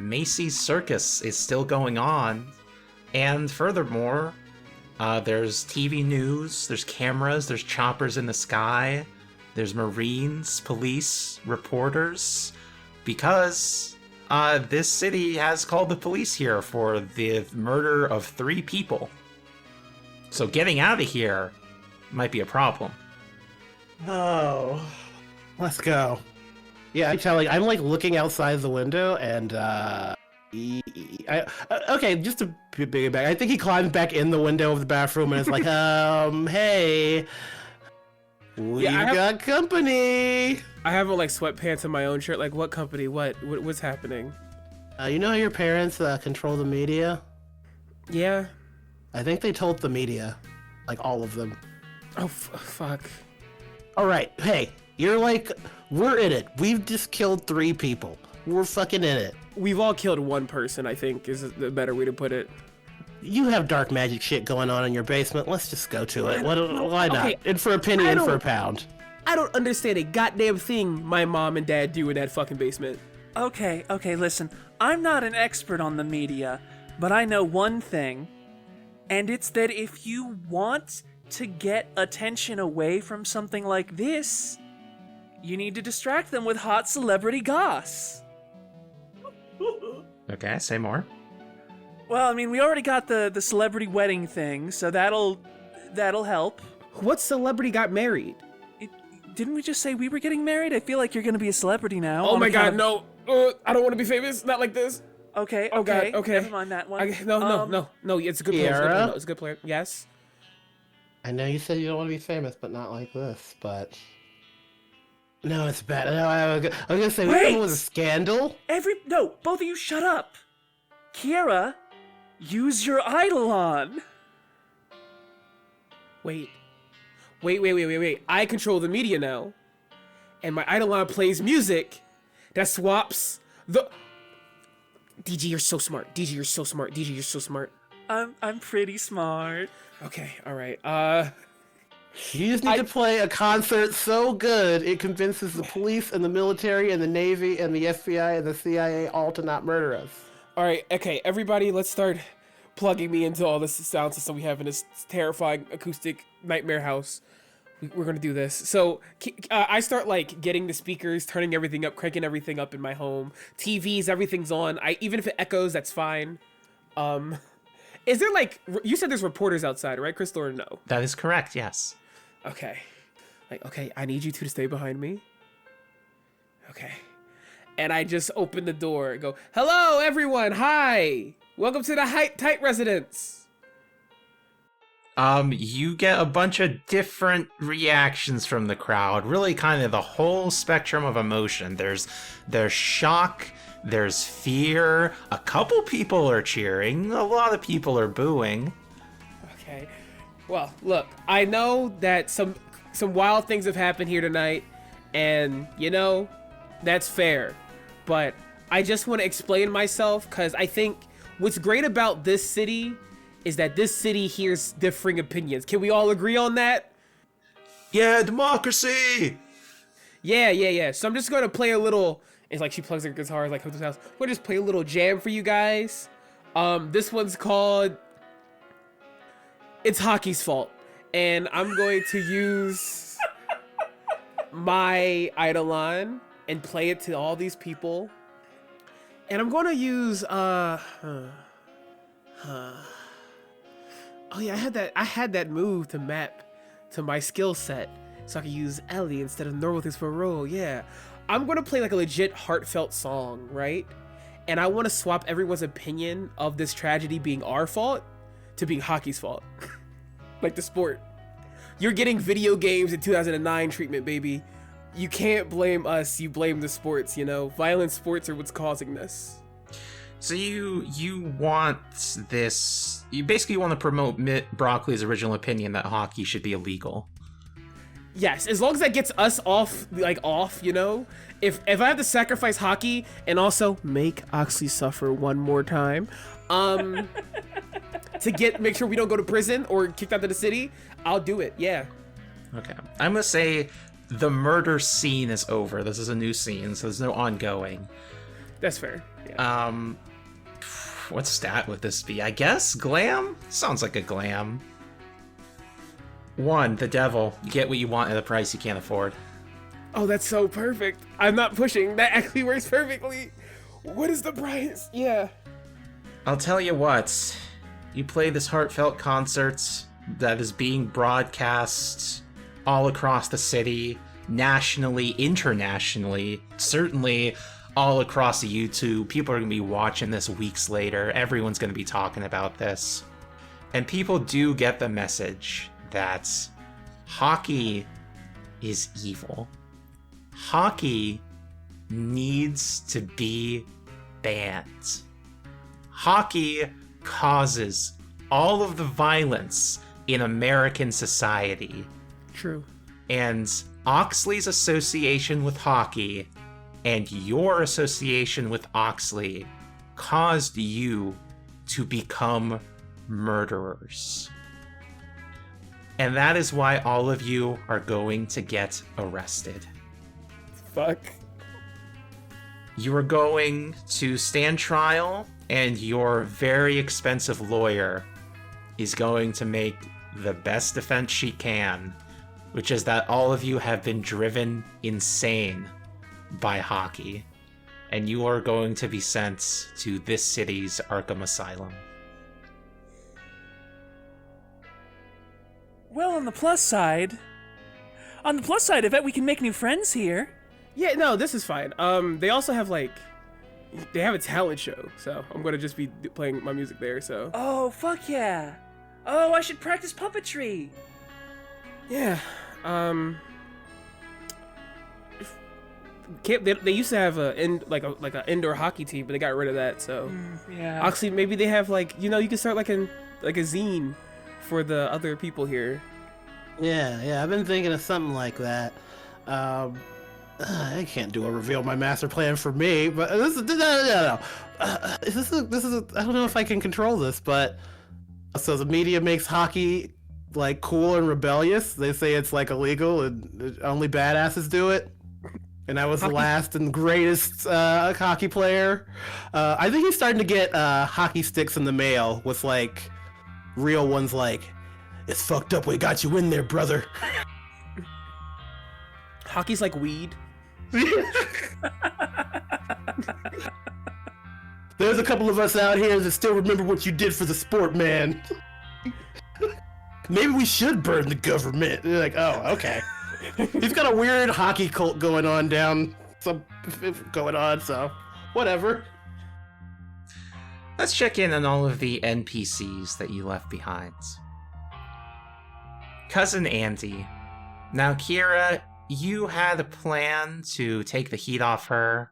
Macy's circus is still going on. And furthermore, there's TV news, there's cameras, there's choppers in the sky, there's Marines, police, reporters. Because this city has called the police here for the murder of 3 people. So getting out of here might be a problem.
Oh, let's go. Yeah, I'm like looking outside the window, and okay, just to bring it back, I think he climbs back in the window of the bathroom and is like, hey, we got company.
I have on like sweatpants and my own shirt. Like, what company? What's happening?
You know how your parents control the media?
Yeah.
I think they told the media, like all of them.
Oh, fuck.
All right, hey, you're like, we're in it. We've just killed 3 people. We're fucking in it.
We've all killed one person, I think, is the better way to put it.
You have dark magic shit going on in your basement. Let's just go to it. Why not?
Okay,
In for a penny, in for a pound.
I don't understand a goddamn thing my mom and dad do in that fucking basement.
Okay, listen. I'm not an expert on the media, but I know one thing, and it's that if you want to get attention away from something like this, you need to distract them with hot celebrity goss.
Okay, say more.
Well, I mean, we already got the celebrity wedding thing, so that'll help.
What celebrity got married?
Didn't we just say we were getting married? I feel like you're gonna be a celebrity now.
Oh my god, no. I don't want to be famous. Not like this.
Okay,
Oh god, okay.
Never mind that one.
No, it's a good plan.
Kierra?
It's a good plan. Yes.
I know you said you don't want to be famous, but not like this, but... No, it's bad. No, I was gonna say,
Wait!
it was a scandal.
No, both of you shut up. Kierra, use your Eidolon.
Wait. I control the media now. And my Eidolon plays music that swaps the... DG, you're so smart. DG, you're so smart. DG, you're so smart.
I'm pretty smart.
Okay, alright.
You just need to play a concert so good it convinces the police and the military and the Navy and the FBI and the CIA all to not murder us.
Alright, okay, everybody, let's start plugging me into all this sound system we have in this terrifying acoustic nightmare house. We're gonna do this. So I start like getting the speakers, turning everything up, cranking everything up in my home. TVs, everything's on. Even if it echoes, that's fine. Is there like, you said there's reporters outside, right, Crystal, or no?
That is correct, yes.
Okay. Okay, I need you two to stay behind me. Okay. And I just open the door and go, hello, everyone. Hi. Welcome to the tight residence.
You get a bunch of different reactions from the crowd. Really kind of the whole spectrum of emotion. There's shock, there's fear. A couple people are cheering. A lot of people are booing.
Okay. Well, look, I know that some wild things have happened here tonight, and, you know, that's fair. But I just want to explain myself, because I think what's great about this city is that this city hears differing opinions. Can we all agree on that?
Yeah, democracy!
Yeah. So I'm just going to play a little... It's like she plugs her guitar, like, house. We'll just play a little jam for you guys. This one's called... It's Hockey's Fault. And I'm going to use my Eidolon and play it to all these people. And I'm going to use, Oh yeah, I had that move to map to my skill set, so I could use Ellie instead of normal things for a role. Yeah, I'm gonna play like a legit heartfelt song, right? And I want to swap everyone's opinion of this tragedy being our fault to being hockey's fault, like the sport. You're getting video games in 2009 treatment, baby. You can't blame us. You blame the sports. You know, violent sports are what's causing this.
So you want this... You basically want to promote Mitt Broccoli's original opinion that hockey should be illegal.
Yes, as long as that gets us off, you know? If I have to sacrifice hockey and also make Oxley suffer one more time, to make sure we don't go to prison or kicked out of the city, I'll do it, yeah. Okay.
I'm gonna say the murder scene is over. This is a new scene, so there's no ongoing.
That's fair, yeah.
What stat would this be? I guess glam? Sounds like a glam. 1, the devil. You get what you want at a price you can't afford.
Oh, that's so perfect. I'm not pushing. That actually works perfectly. What is the price? Yeah.
I'll tell you what. You play this heartfelt concert that is being broadcast all across the city, nationally, internationally, certainly all across YouTube. People are going to be watching this weeks later. Everyone's going to be talking about this. And people do get the message that hockey is evil. Hockey needs to be banned. Hockey causes all of the violence in American society.
True.
And Oxley's association with hockey and your association with Oxley caused you to become murderers. And that is why all of you are going to get arrested.
Fuck.
You are going to stand trial, and your very expensive lawyer is going to make the best defense she can, which is that all of you have been driven insane by hockey, and you are going to be sent to this city's Arkham Asylum.
Well, on the plus side, I bet we can make new friends here.
Yeah, no, this is fine. They also have they have a talent show, so I'm gonna just be playing my music there. So.
Oh, fuck yeah! Oh, I should practice puppetry.
Yeah. They used to have an indoor hockey team, but they got rid of that. So.
Yeah.
Actually, maybe they have you can start like a zine for the other people here.
Yeah, I've been thinking of something like that. I can't do a reveal my master plan for me, but this is no. This is I don't know if I can control this, but so the media makes hockey like cool and rebellious. They say it's like illegal and only badasses do it. And I was the last and greatest hockey player. I think he's starting to get hockey sticks in the mail with like real ones like, it's fucked up we got you in there, brother.
Hockey's like weed.
There's a couple of us out here that still remember what you did for the sport, man. Maybe we should burn the government. They're like, oh, okay. He's got a weird hockey cult going on so whatever.
Let's check in on all of the NPCs that you left behind. Cousin Andy. Now, Kierra, you had a plan to take the heat off her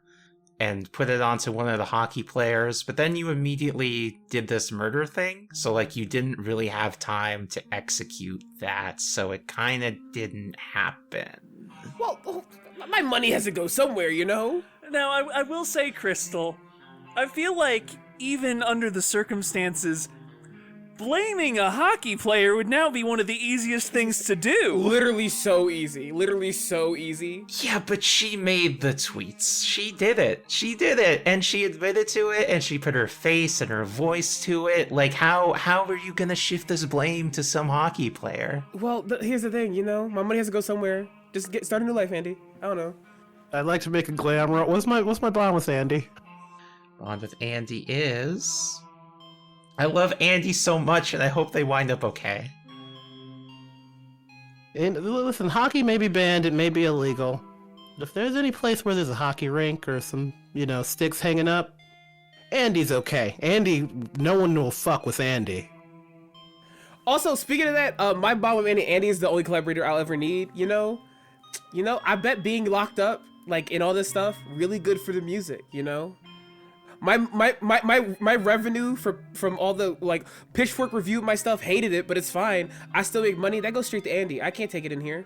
and put it onto one of the hockey players, but then you immediately did this murder thing, so you didn't really have time to execute that, so it kind of didn't happen.
Well, my money has to go somewhere, you know?
Now, I will say, Crystal, I feel like even under the circumstances, blaming a hockey player would now be one of the easiest things to do.
Literally so easy.
Yeah, but she made the tweets. She did it. And she admitted to it, and she put her face and her voice to it. How are you gonna shift this blame to some hockey player?
Well, here's the thing, my money has to go somewhere. Just start a new life, Andy. I don't know.
I'd like to make a glamour. What's my bond with Andy?
Bond with Andy is... I love Andy so much, and I hope they wind up okay.
And listen, hockey may be banned, it may be illegal. But if there's any place where there's a hockey rink or some, sticks hanging up, Andy's okay. Andy, no one will fuck with Andy.
Also, speaking of that, my bond with Andy is the only collaborator I'll ever need, I bet being locked up, in all this stuff, really good for the music, My revenue from all the Pitchfork reviewed my stuff, hated it, but it's fine. I still make money. That goes straight to Andy. I can't take it in here.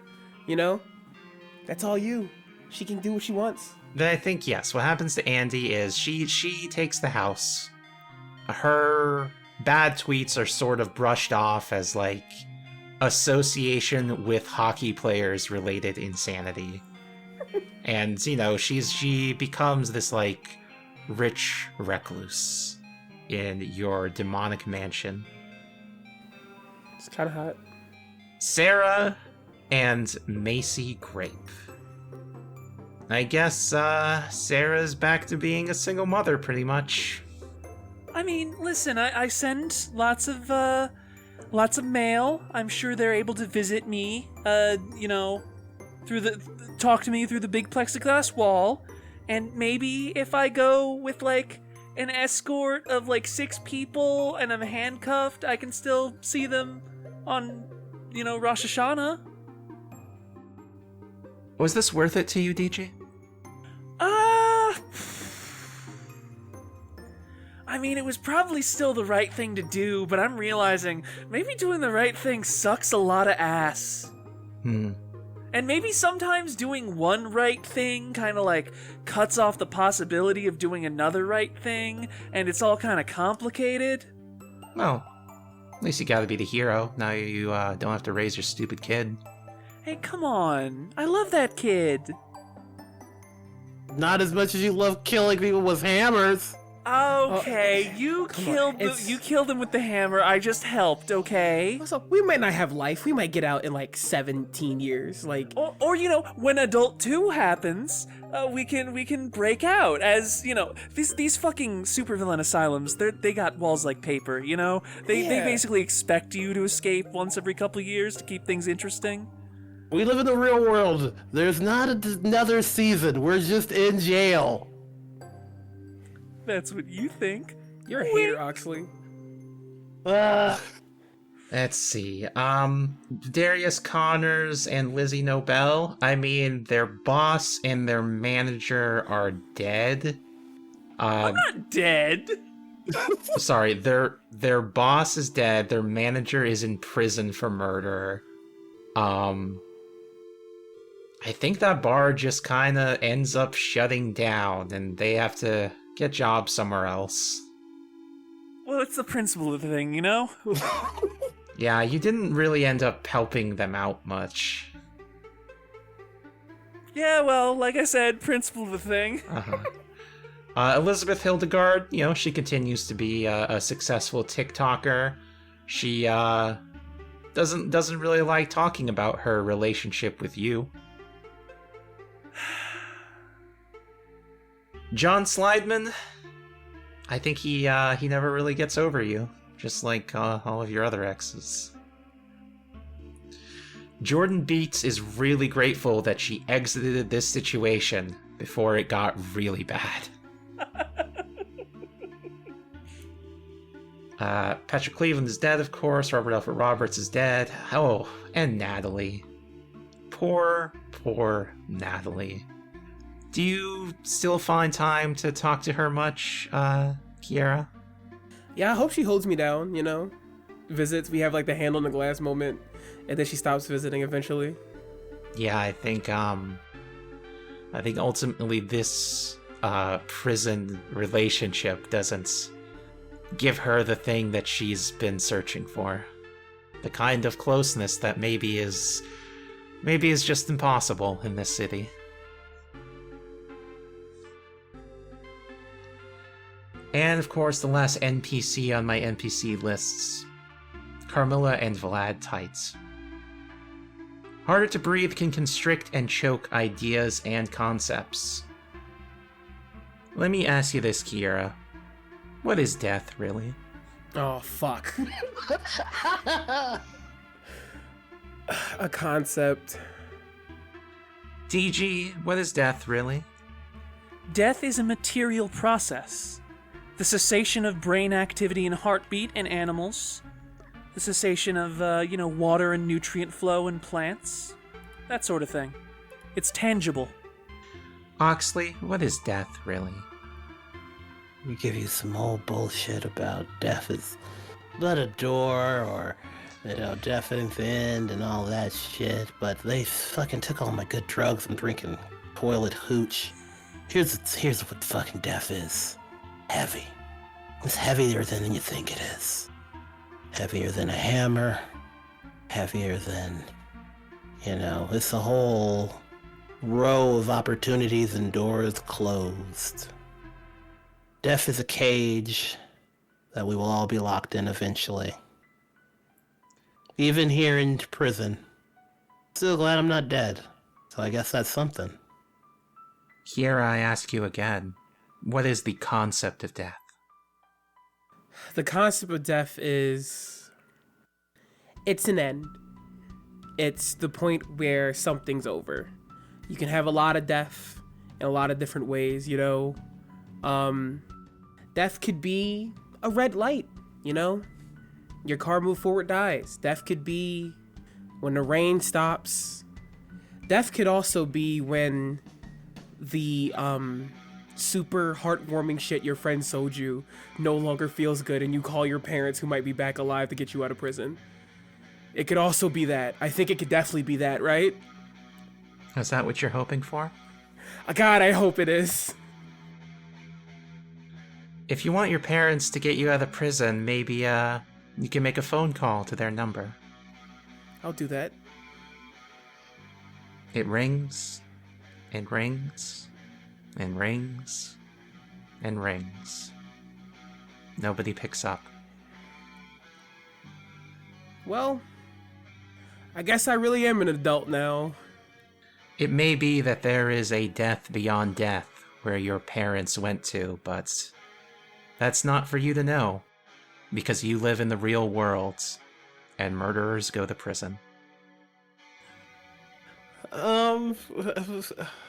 That's all you. She can do what she wants.
Then I think yes. What happens to Andy is she takes the house. Her bad tweets are sort of brushed off as association with hockey players related insanity. And she becomes this rich recluse in your demonic mansion.
It's kind of hot.
Sarah and Macy Grape. I guess Sarah's back to being a single mother, pretty much.
I mean, listen, I send lots of mail. I'm sure they're able to visit me, talk to me through the big plexiglass wall. And maybe if I go with, like, an escort of, like, 6 people and I'm handcuffed, I can still see them on, Rosh Hashanah.
Was this worth it to you, DG?
I mean, it was probably still the right thing to do, but I'm realizing maybe doing the right thing sucks a lot of ass. And maybe sometimes doing one right thing kind of like cuts off the possibility of doing another right thing, and it's all kind of complicated.
Well, at least you gotta be the hero. Now you don't have to raise your stupid kid.
Hey, come on. I love that kid.
Not as much as you love killing people with hammers.
Okay, you killed him with the hammer. I just helped, okay?
Also, we might not have life. We might get out in like 17 years. Like,
or when Adult 2 happens, we can break out as these fucking supervillain asylums. They got walls like paper. They basically expect you to escape once every couple of years to keep things interesting.
We live in the real world. There's not another season. We're just in jail.
That's what you think.
You're a hater, Oxley.
Let's see. Darius Connors and Lizzie Nobel. I mean, their boss and their manager are dead.
I'm not dead.
Sorry, their boss is dead. Their manager is in prison for murder. I think that bar just kind of ends up shutting down, and they have to get jobs somewhere else.
Well, it's the principle of the thing,
Yeah, you didn't really end up helping them out much.
Yeah, well, like I said, principle of the thing.
Elizabeth Hildegard, she continues to be a successful TikToker. She doesn't really like talking about her relationship with you. John Slideman, I think he never really gets over you, just like all of your other exes. Jordan Beats is really grateful that she exited this situation before it got really bad. Patrick Cleveland is dead, of course. Robert Alfred Roberts is dead. Oh, and Natalie. Poor Natalie. Do you still find time to talk to her much, Kierra?
Yeah, I hope she holds me down, Visits, we have like the hand on the glass moment, and then she stops visiting eventually.
Yeah, I think ultimately this prison relationship doesn't give her the thing that she's been searching for. The kind of closeness that maybe is just impossible in this city. And of course, the last NPC on my NPC lists, Carmilla and Vlad Tights. Harder to breathe can constrict and choke ideas and concepts. Let me ask you this, Kierra. What is death, really?
Oh, fuck. A concept.
DG, what is death, really?
Death is a material process. The cessation of brain activity and heartbeat in animals. The cessation of, water and nutrient flow in plants. That sort of thing. It's tangible.
Oxley, what is death, really?
We give you some old bullshit about death is but a door or, death at the end and all that shit, but they fucking took all my good drugs and drinking toilet hooch. Here's what fucking death is. Heavy. It's heavier than you think it is. Heavier than a hammer. Heavier than, it's a whole row of opportunities and doors closed. Death is a cage that we will all be locked in eventually. Even here in prison. Still glad I'm not dead. So I guess that's something.
Kierra, I ask you again, what is the concept of death?
The concept of death is... it's an end. It's the point where something's over. You can have a lot of death in a lot of different ways, you know? Death could be a red light, you know? Your car move forward, dies. Death could be when the rain stops. Death could also be when the super heartwarming shit your friend sold you no longer feels good and you call your parents who might be back alive to get you out of prison. It could also be that. I think it could definitely be that, right?
Is that what you're hoping for?
God, I hope it is.
If you want your parents to get you out of prison, maybe you can make a phone call to their number.
I'll do that.
It rings, and rings, and rings, and rings. Nobody picks up.
Well, I guess I really am an adult now.
It may be that there is a death beyond death where your parents went to, but that's not for you to know, because you live in the real world, and murderers go to prison.
I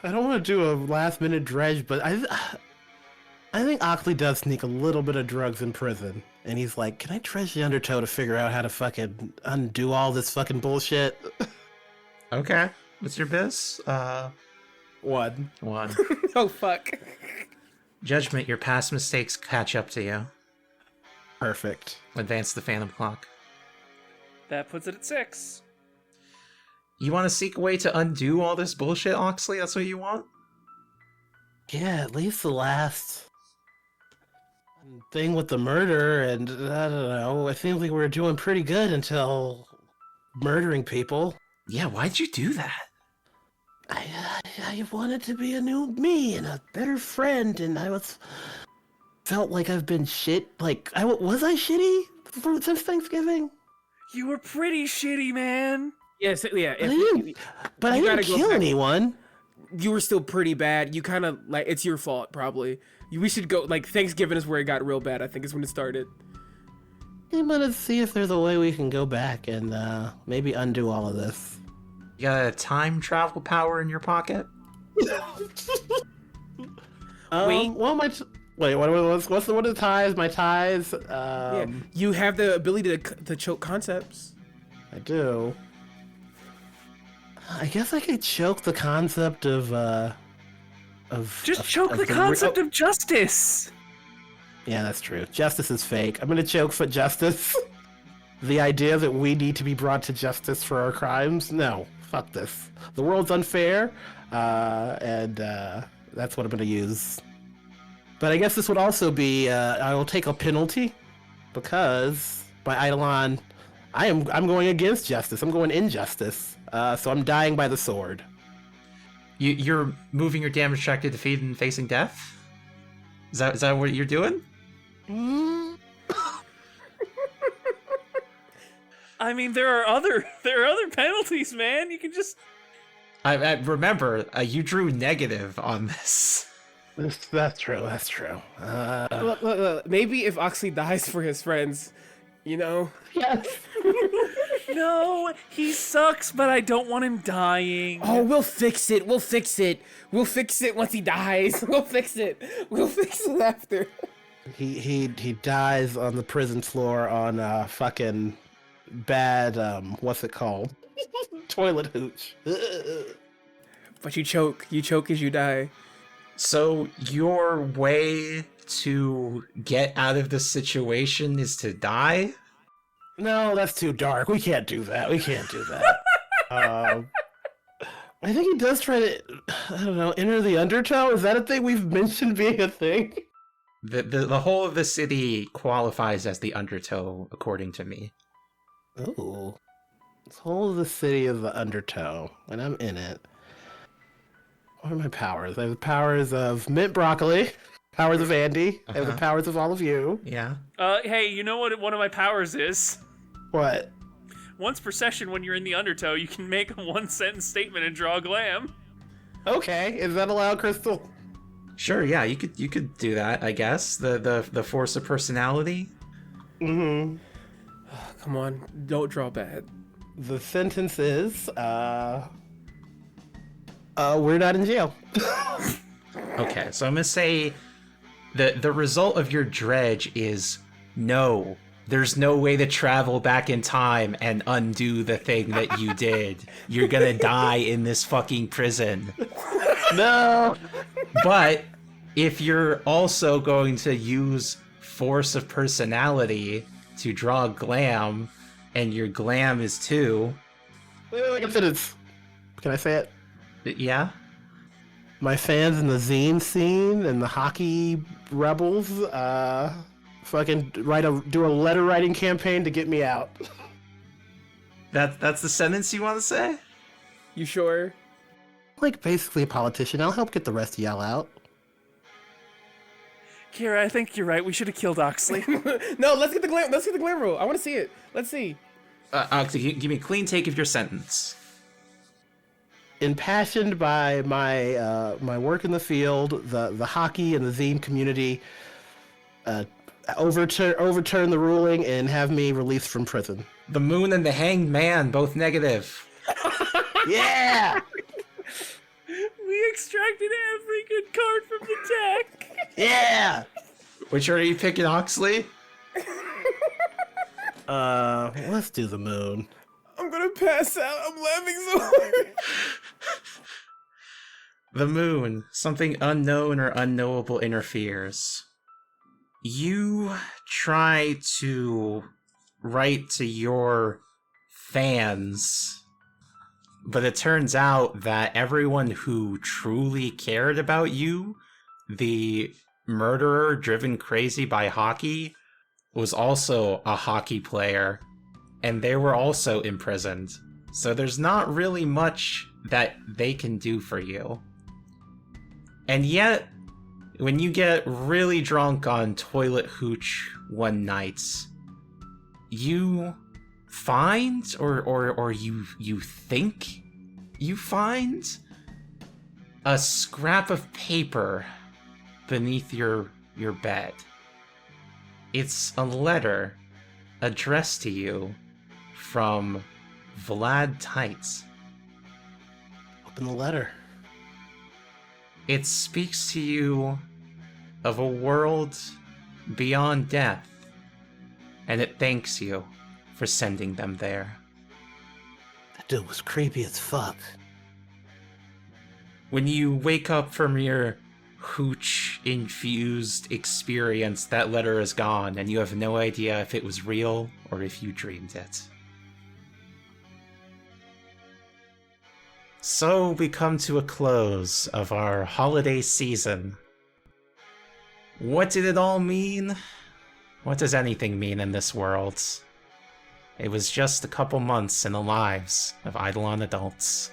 don't want to do a last minute dredge, but I think Oxley does sneak a little bit of drugs in prison. And he's like, can I dredge the undertow to figure out how to fucking undo all this fucking bullshit?
Okay. What's your biz?
One.
Oh, fuck.
Judgment, your past mistakes catch up to you.
Perfect.
Advance the Phantom Clock.
That puts it at 6.
You want to seek a way to undo all this bullshit, Oxley? That's what you want?
Yeah, at least the last thing with the murder, and I don't know, I think we were doing pretty good until murdering people.
Yeah, why'd you do that?
I wanted to be a new me and a better friend, and felt like I've been shit. Like, was I shitty since Thanksgiving?
You were pretty shitty, man.
Yes, yeah.
I didn't kill anyone.
You were still pretty bad. You kind of, like, it's your fault, probably. We should go, like, Thanksgiving is where it got real bad, I think, is when it started.
I'm gonna see if there's a way we can go back and maybe undo all of this.
You got a time travel power in your pocket?
Wait.
Well, what are the ties? My ties?
Yeah. You have the ability to choke concepts.
I do. I guess I could choke the concept of
choke the concept of justice.
Yeah, that's true. Justice is fake. I'm gonna choke for justice. The idea that we need to be brought to justice for our crimes? No. Fuck this. The world's unfair, and that's what I'm gonna use. But I guess this would also be, I will take a penalty, because by Eidolon, I'm going against justice. I'm going injustice. So I'm dying by the sword.
You're moving your damage track to defeat and facing death? Is that what you're doing?
I mean, there are other penalties, man. You can just.
I remember you drew negative on this.
That's true. That's true.
Look, maybe if Oxley dies for his friends, you know.
Yes.
No, he sucks, but I don't want him dying.
Oh, we'll fix it. We'll fix it once he dies. We'll fix it after.
He dies on the prison floor on fucking bad what's it called? Toilet hooch.
But you choke as you die.
So your way to get out of this situation is to die?
No, that's too dark. We can't do that. I think he does try to, I don't know, enter the undertow. Is that a thing we've mentioned being a thing?
The whole of the city qualifies as the undertow, according to me.
Ooh. This whole of the city is the undertow, and I'm in it. What are my powers? I have the powers of mint broccoli, powers of Andy, I have the powers of all of you.
Yeah.
Hey, you know what one of my powers is?
What?
Once per session when you're in the undertow, you can make a one-sentence statement and draw glam.
Okay, is that allowed, Crystal?
Sure, yeah, you could do that, I guess. The force of personality.
Mm-hmm.
Come on, don't draw bad.
The sentence is, we're not in jail.
Okay, so I'm gonna say the result of your dredge is no. There's no way to travel back in time and undo the thing that you did. You're gonna die in this fucking prison.
No.
But if you're also going to use force of personality to draw glam, and your glam is 2...
Wait, sentence. Can I say it?
Yeah?
My fans in the zine scene and the hockey rebels, fucking do a letter writing campaign to get me out.
That's the sentence you want to say?
You sure?
Like basically a politician. I'll help get the rest of y'all out.
Kierra, I think you're right. We should have killed Oxley.
No, let's get the glam. Let's get the glam roll. I want to see it. Let's see.
Give me a clean take of your sentence.
Impassioned by my my work in the field, the hockey and the zine community, overturn the ruling and have me released from prison.
The moon and the hanged man, both negative.
Yeah!
We extracted every good card from the deck.
Yeah!
Which are you picking, Oxley?
Let's do the moon.
I'm gonna pass out. I'm laughing so hard.
The moon. Something unknown or unknowable interferes. You try to write to your fans, but it turns out that everyone who truly cared about you, the murderer driven crazy by hockey, was also a hockey player, and they were also imprisoned. So there's not really much that they can do for you. And yet, when you get really drunk on toilet hooch one night, you find, or you think you find, a scrap of paper beneath your bed. It's a letter addressed to you from Vlad Tights.
Open the letter.
It speaks to you of a world beyond death, and it thanks you for sending them there.
That dude was creepy as fuck.
When you wake up from your hooch-infused experience, that letter is gone, and you have no idea if it was real or if you dreamed it. So we come to a close of our holiday season. What did it all mean? What does anything mean in this world? It was just a couple months in the lives of Eidolon adults.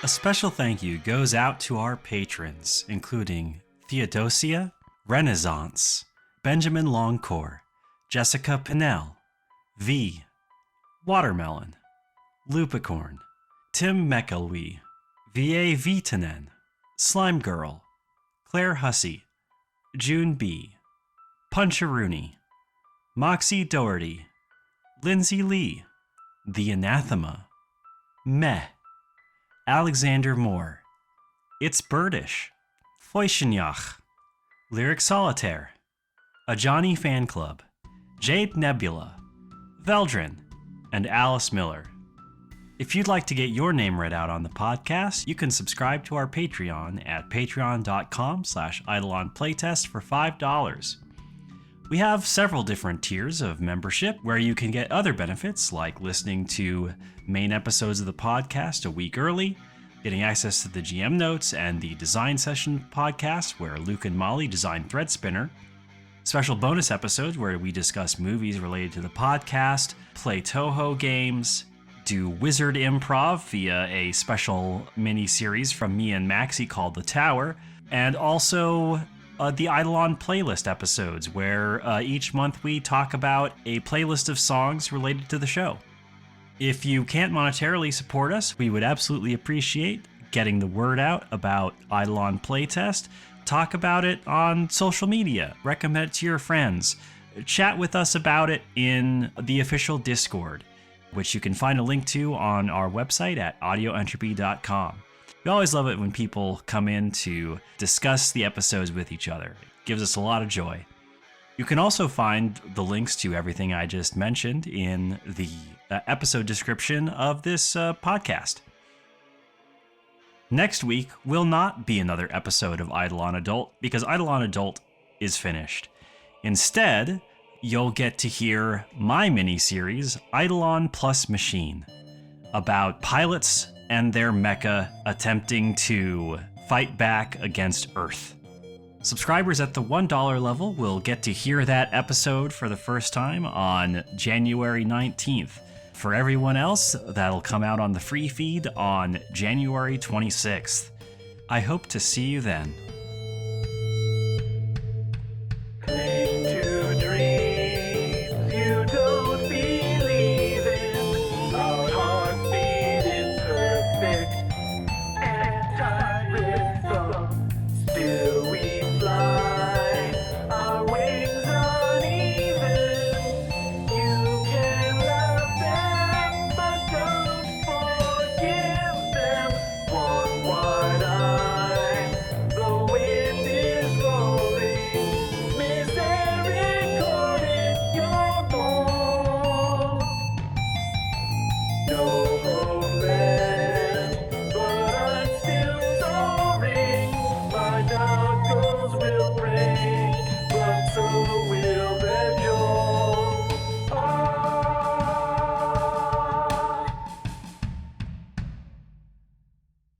A special thank you goes out to our patrons, including Theodosia, Renaissance, Benjamin Longcore, Jessica Pinnell, V, Watermelon, Lupicorn, Tim McElwee, V.A. Vitanen, Slime Girl, Claire Hussey, June B, Puncharoony, Moxie Doherty, Lindsay Lee, The Anathema, Meh, Alexander Moore, It's Birdish, Feuchenjach, Lyric Solitaire, A Johnny Fan Club, Jade Nebula, Veldrin, and Alice Miller. If you'd like to get your name read out on the podcast, you can subscribe to our Patreon at patreon.com/eidolonplaytest for $5. We have several different tiers of membership where you can get other benefits like listening to main episodes of the podcast a week early, getting access to the GM notes and the design session podcast where Luke and Molly design Thread Spinner, special bonus episodes where we discuss movies related to the podcast, play Toho games, do wizard improv via a special mini-series from me and Maxie called The Tower, and also the Eidolon playlist episodes, where each month we talk about a playlist of songs related to the show. If you can't monetarily support us, we would absolutely appreciate getting the word out about Eidolon Playtest. Talk about it on social media, recommend it to your friends, chat with us about it in the official Discord, which you can find a link to on our website at audioentropy.com. We always love it when people come in to discuss the episodes with each other. It gives us a lot of joy. You can also find the links to everything I just mentioned in the episode description of this podcast. Next week will not be another episode of Eidolon Adult because Eidolon Adult is finished. Instead, you'll get to hear my mini-series, Eidolon Plus Machine, about pilots and their mecha attempting to fight back against Earth. Subscribers at the $1 level will get to hear that episode for the first time on January 19th. For everyone else, that'll come out on the free feed on January 26th. I hope to see you then.